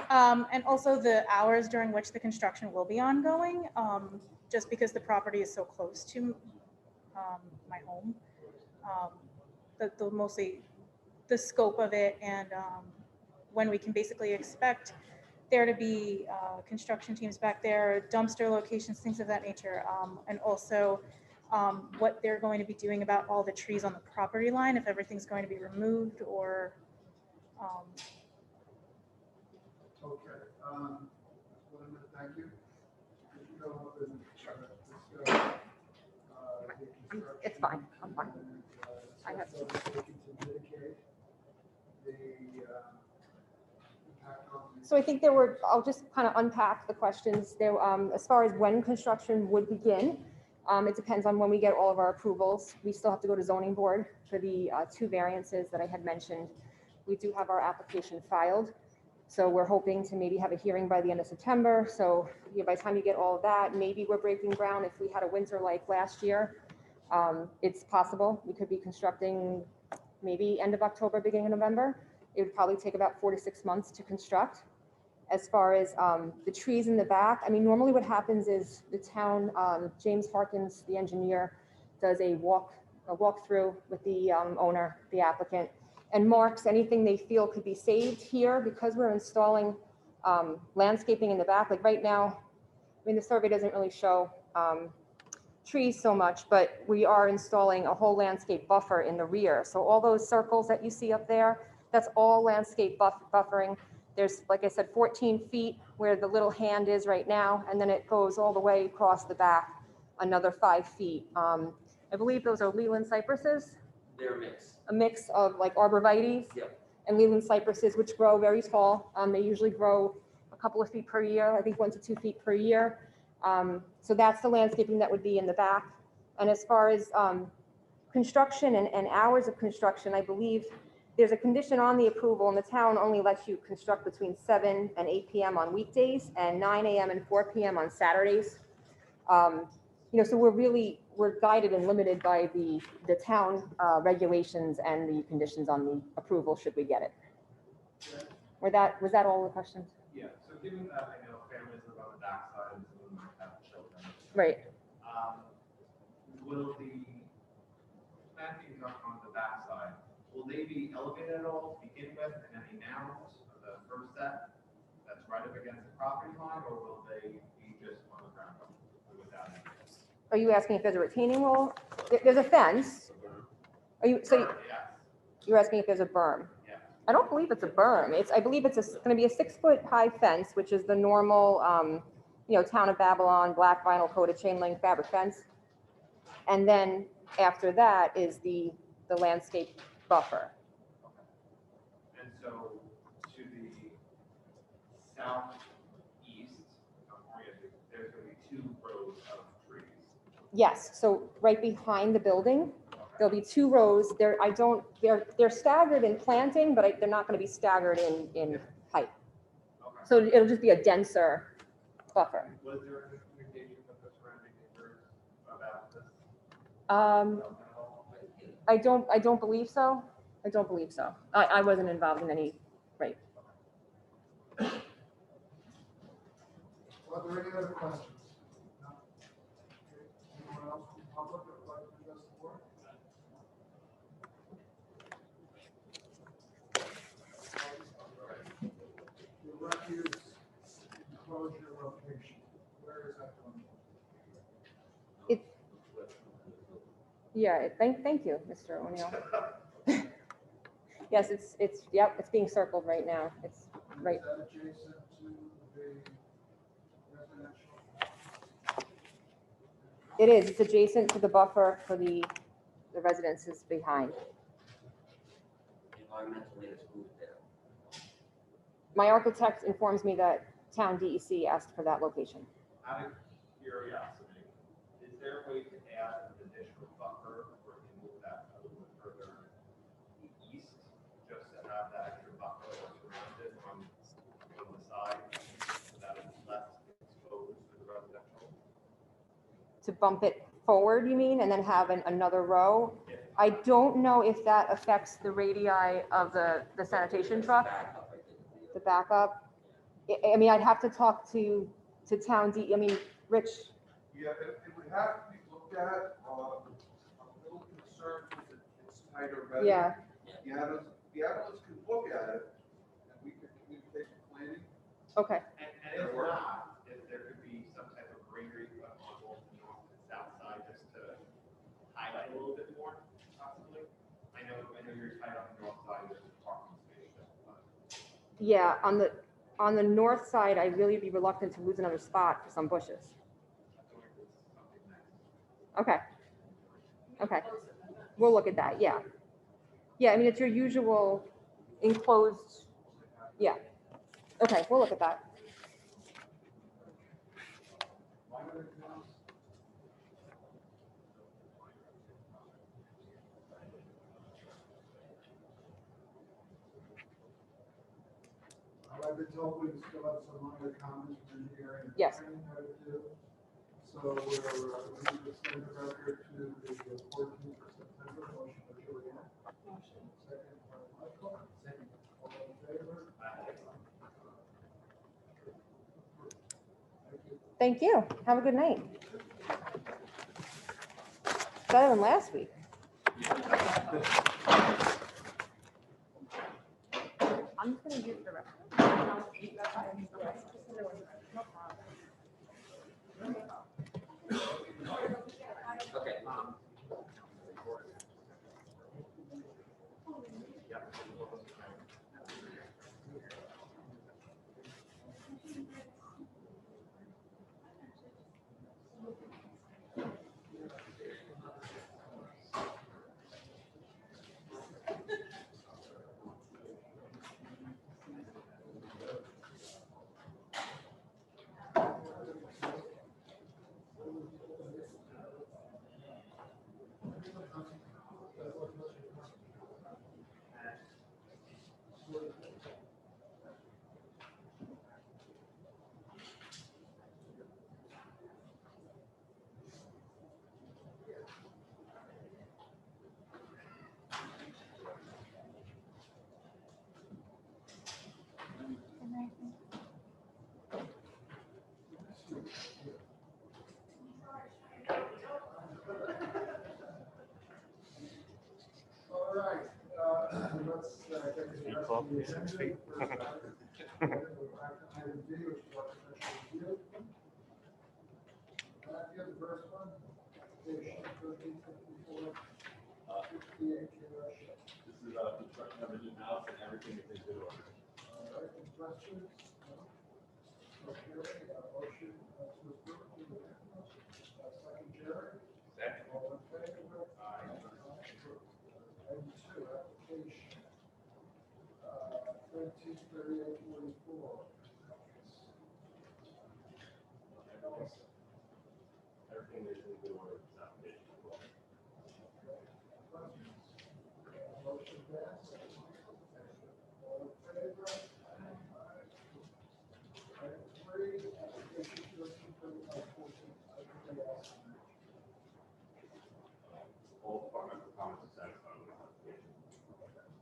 And also the hours during which the construction will be ongoing, just because the property is so close to my home. The mostly the scope of it, and when we can basically expect there to be construction teams back there, dumpster locations, things of that nature, and also what they're going to be doing about all the trees on the property line, if everything's going to be removed or. Okay. Thank you. It's fine, I'm fine. I have to. So I think there were, I'll just kind of unpack the questions there. As far as when construction would begin, it depends on when we get all of our approvals. We still have to go to zoning board for the 2 variances that I had mentioned. We do have our application filed. So we're hoping to maybe have a hearing by the end of September. So by the time you get all of that, maybe we're breaking ground. If we had a winter like last year, it's possible we could be constructing maybe end of October, beginning of November. It would probably take about 4 to 6 months to construct. As far as the trees in the back, I mean, normally what happens is the town, James Harkins, the engineer, does a walkthrough with the owner, the applicant, and marks anything they feel could be saved here. Because we're installing landscaping in the back, like right now, I mean, the survey doesn't really show trees so much, but we are installing a whole landscape buffer in the rear. So all those circles that you see up there, that's all landscape buffering. There's, like I said, 14 feet where the little hand is right now, and then it goes all the way across the back, another 5 feet. I believe those are Leland cypresses. They're a mix. A mix of like arborvitaes. Yep. And Leland cypresses, which grow very tall. They usually grow a couple of feet per year, I think 1 to 2 feet per year. So that's the landscaping that would be in the back. And as far as construction and hours of construction, I believe there's a condition on the approval, and the town only lets you construct between 7 and 8 p.m. on weekdays and 9 a.m. and 4 p.m. on Saturdays. So we're guided and limited by the town regulations and the conditions on the approval should we get it. Was that all the questions? Yeah, so given that I know families live on the backside and some of them might have children. Right. Will the plantings on the backside, will they be elevated at all to begin with, and any narrows for the first set that's right up against the property line, or will they be just on the ground without any? Are you asking if there's a retaining wall There's a fence. Are you, so Yeah. you're asking if there's a berm? Yeah. I don't believe it's a berm. I believe it's gonna be a 6-foot high fence, which is the normal, Town of Babylon, black vinyl coated chain link fabric fence. And then after that is the landscape buffer. And so to the southeast, there's going to be 2 rows of trees. Yes, so right behind the building, there'll be 2 rows. They're staggered in planting, but they're not gonna be staggered in height. So it'll just be a denser buffer. Was there any communication with the surrounding neighbors about this? I don't believe so. I don't believe so. I wasn't involved in any, right. Are there any other questions? No? Okay. Anyone else from the public that would like to address the board? The refuge enclosure location, where is that going? Yeah, thank you, Mr. O'Neill. Yes, it's being circled right now. It's right. Is that adjacent to the residential? It is. It's adjacent to the buffer for the residences behind. Environmentally, it's good there. My architect informs me that town DEC asked for that location. Out of curiosity, is there a way to add an additional buffer or to move that a little bit further east, just to have that extra buffer around it on the side that is less exposed to the residential? To bump it forward, you mean, and then have another row? I don't know if that affects the radii of the sanitation truck, the backup. I mean, I'd have to talk to town Rich. Yeah, it would have to be looked at. I'm a little concerned because it's tighter. Yeah. The analysts can look at it and we can communicate with planning. Okay. And if not, if there could be some type of greenery on both the north and south side, just to highlight a little bit more, possibly. I know you're tight on the north side, there's a parking space. Yeah, on the north side, I'd really be reluctant to lose another spot for some bushes. Okay. Okay. We'll look at that, yeah. Yeah, I mean, it's your usual enclosed, yeah. Okay, we'll look at that. I've been told we still have some minor comments from engineering. and Yes. planning how to do. So we're, we need to send the record to the 14th of September, motion by Julianne. Second by Michael. Second. All in favor? Thank you. Have a good night. Better than last week. I'm just gonna use the record. Okay. All right, let's get the rest of the agenda. Item D, which is architectural review. Matthew, the first one. application 1354, 68 Kenosha. This is construction of a new house and everything is in good order. All right, any questions? No? Okay, motion to approve. Second, Jerry? Second. All in favor? Aye. Item 2, application 133844. Everything is in good order with this application as well. Motion passed. All in favor? Item 3, application 133514. All departmental comments are satisfied with this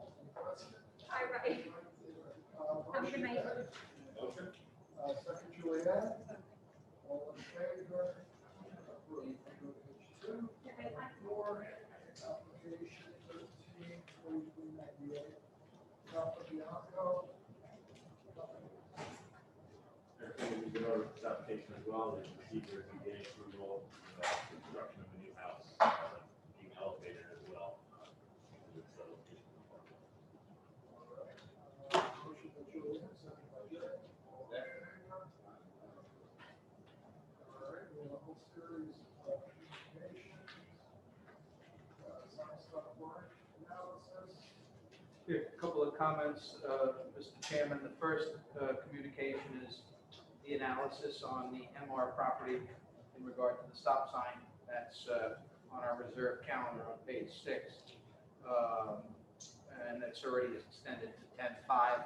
application. Hi, Ray. Have a good night. Motion? Second, Juliet. All in favor? Approved. Page 2. 4, application 134398. Papa Bianco. Everything is in good order with this application as well. There's procedure to get approval, construction of a new house, being elevated as well. With the location of the apartment. Motion by Juliet, second by Jerry. All in favor? All right, we have a whole series of communications. Some stuff work analysis. Yeah, a couple of comments, Mr. Chairman. The first communication is the analysis on the MR property in regard to the stop sign that's on our reserve calendar on page 6. And it's already extended to 10/5.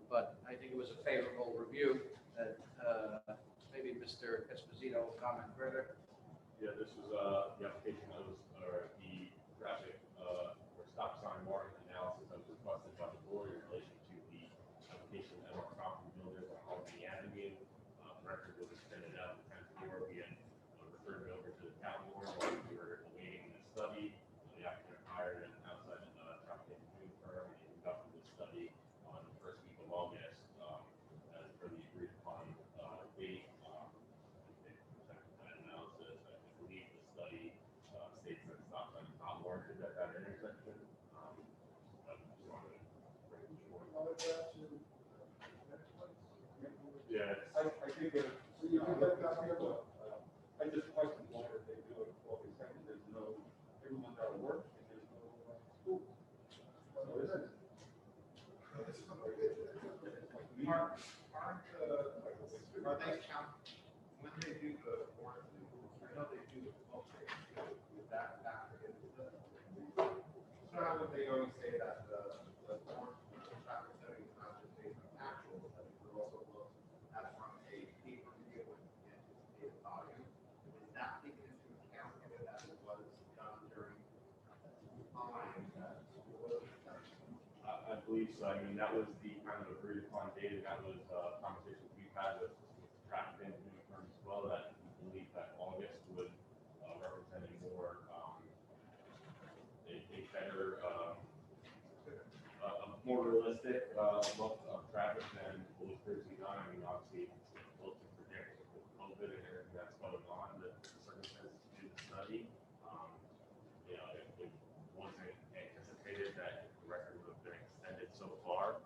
But I think it was a favorable review that maybe Mr. Esposito will comment further. Yeah, this was the application that was, or the graphic or stop sign marking analysis that was requested by the board in relation to the application of our property builders on Albany Avenue. Record was extended out to 10/4. We had referred it over to the town board while we were awaiting the study. The applicant hired an outside traffic engineering firm and conducted the study on the first week of August as per the agreed upon date. Analysis. I believe the study states that stop sign is not warranted at that intersection. I just wanted to bring it forward. Yeah, I did get it. So you can get a copy of it? I just questioned why they do it 12 seconds. There's no, everyone's out of work and there's no school. So this is. Are they count, when they do the warranty, I know they do the with that factor into the. So how would they always say that the warranty, the traffic study is not just based on actual, but it would also look at from a paper view and anticipated volume? Is that taken into account that was done during time that was done? I believe so. I mean, that was the kind of agreed upon data. That was conversations we've had with traffic engineering firms as well, that we believe that August would represent a more, a better, a more realistic look of traffic than what was previously done. I mean, obviously, it's difficult to predict with COVID and everything that's going on, the circumstances to do the study. You know, it wasn't anticipated that the record would have been extended so far.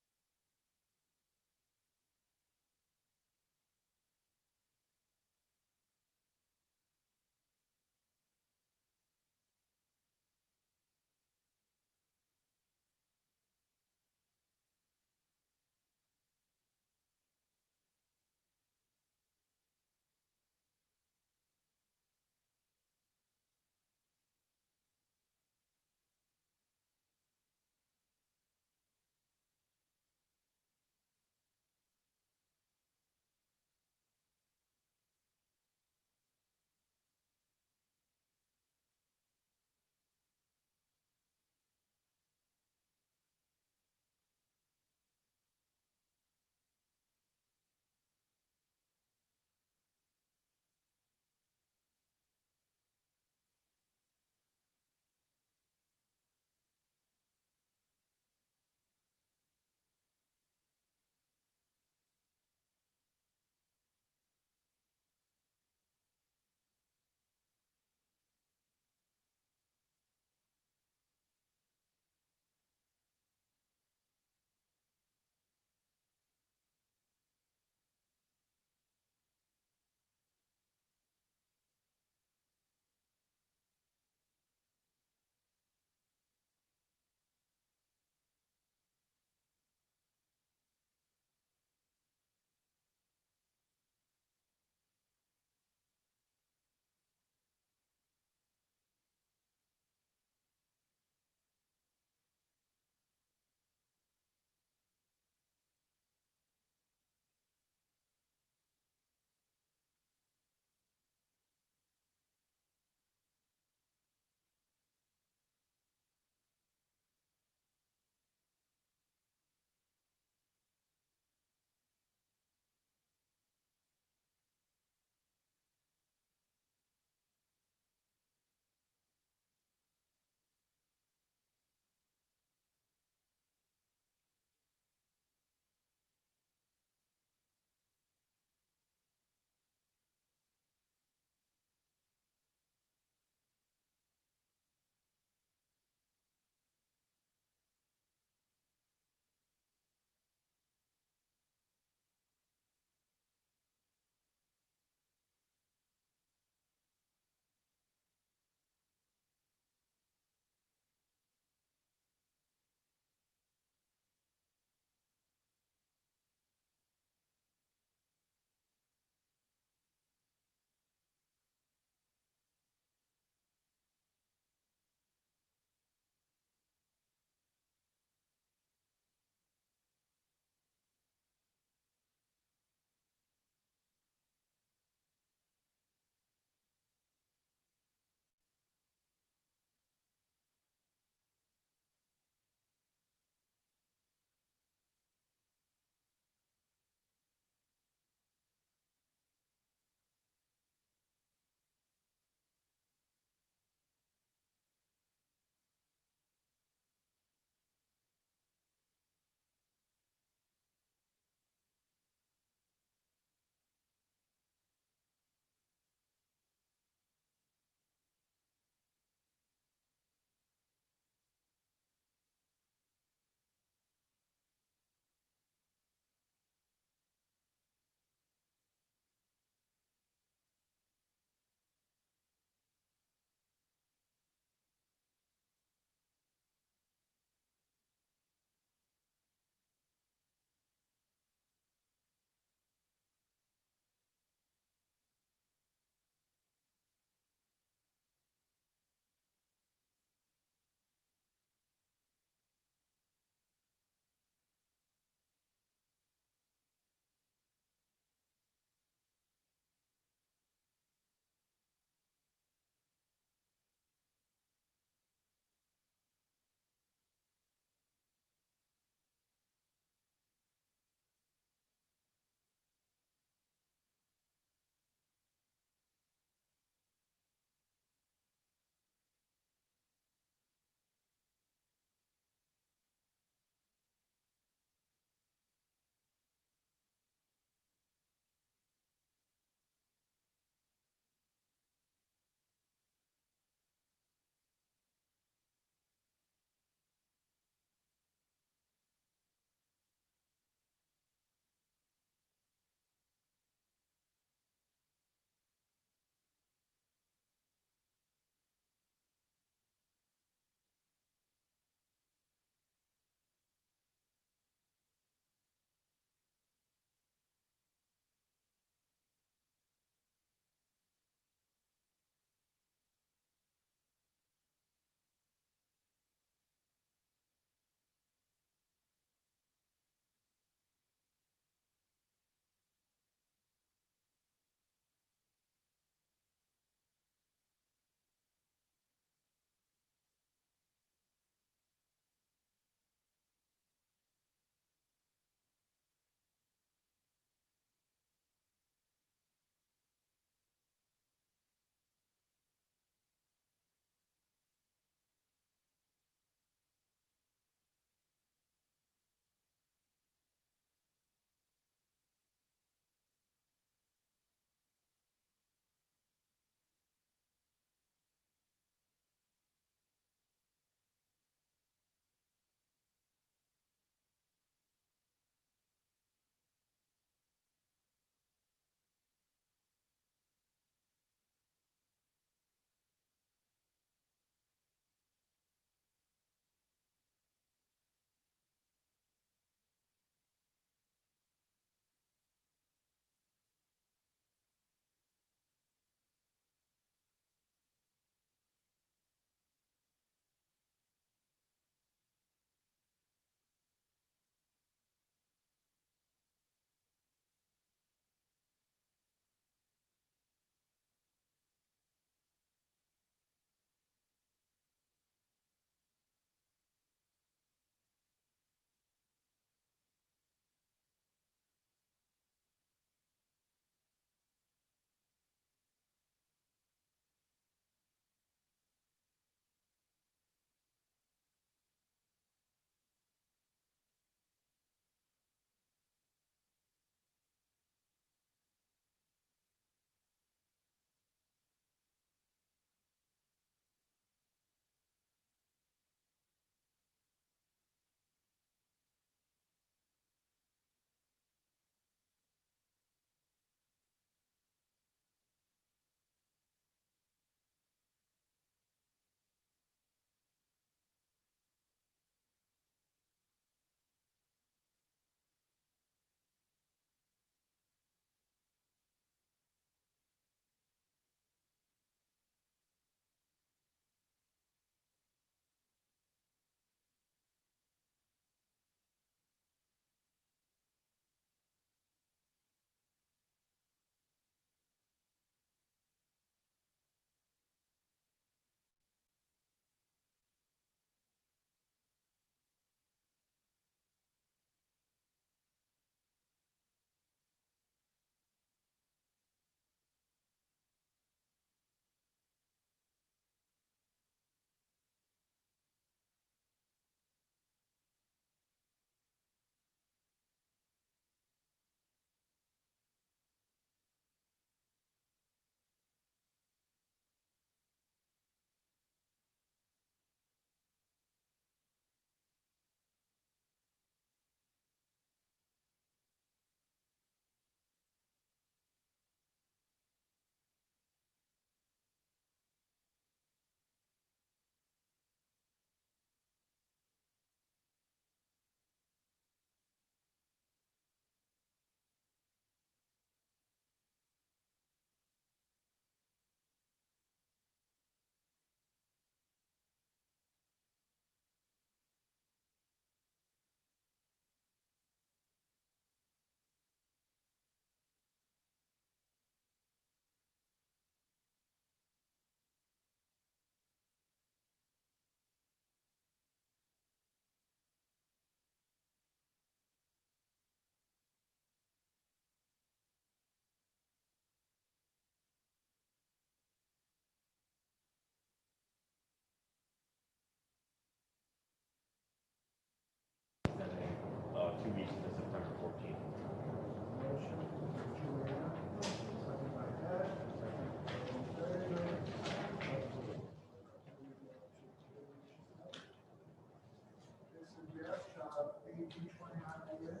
Yes,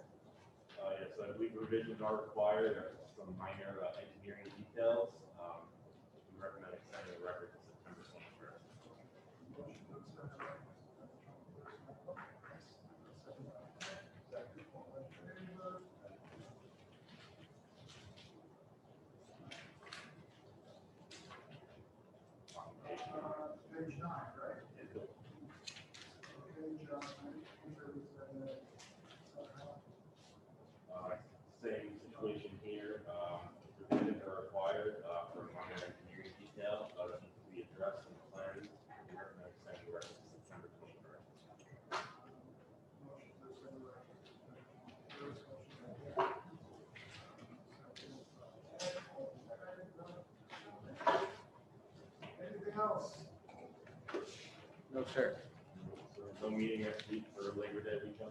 I believe revisions are required, there are some minor engineering details. We recommend extending the record to September 21st. Page 9, right? Same situation here, revisions are required for minor engineering detail that needs to be addressed in the plans. We recommend extending the record to September 21st. Anything else? No, sir. So no meeting next week for Labor Day weekend?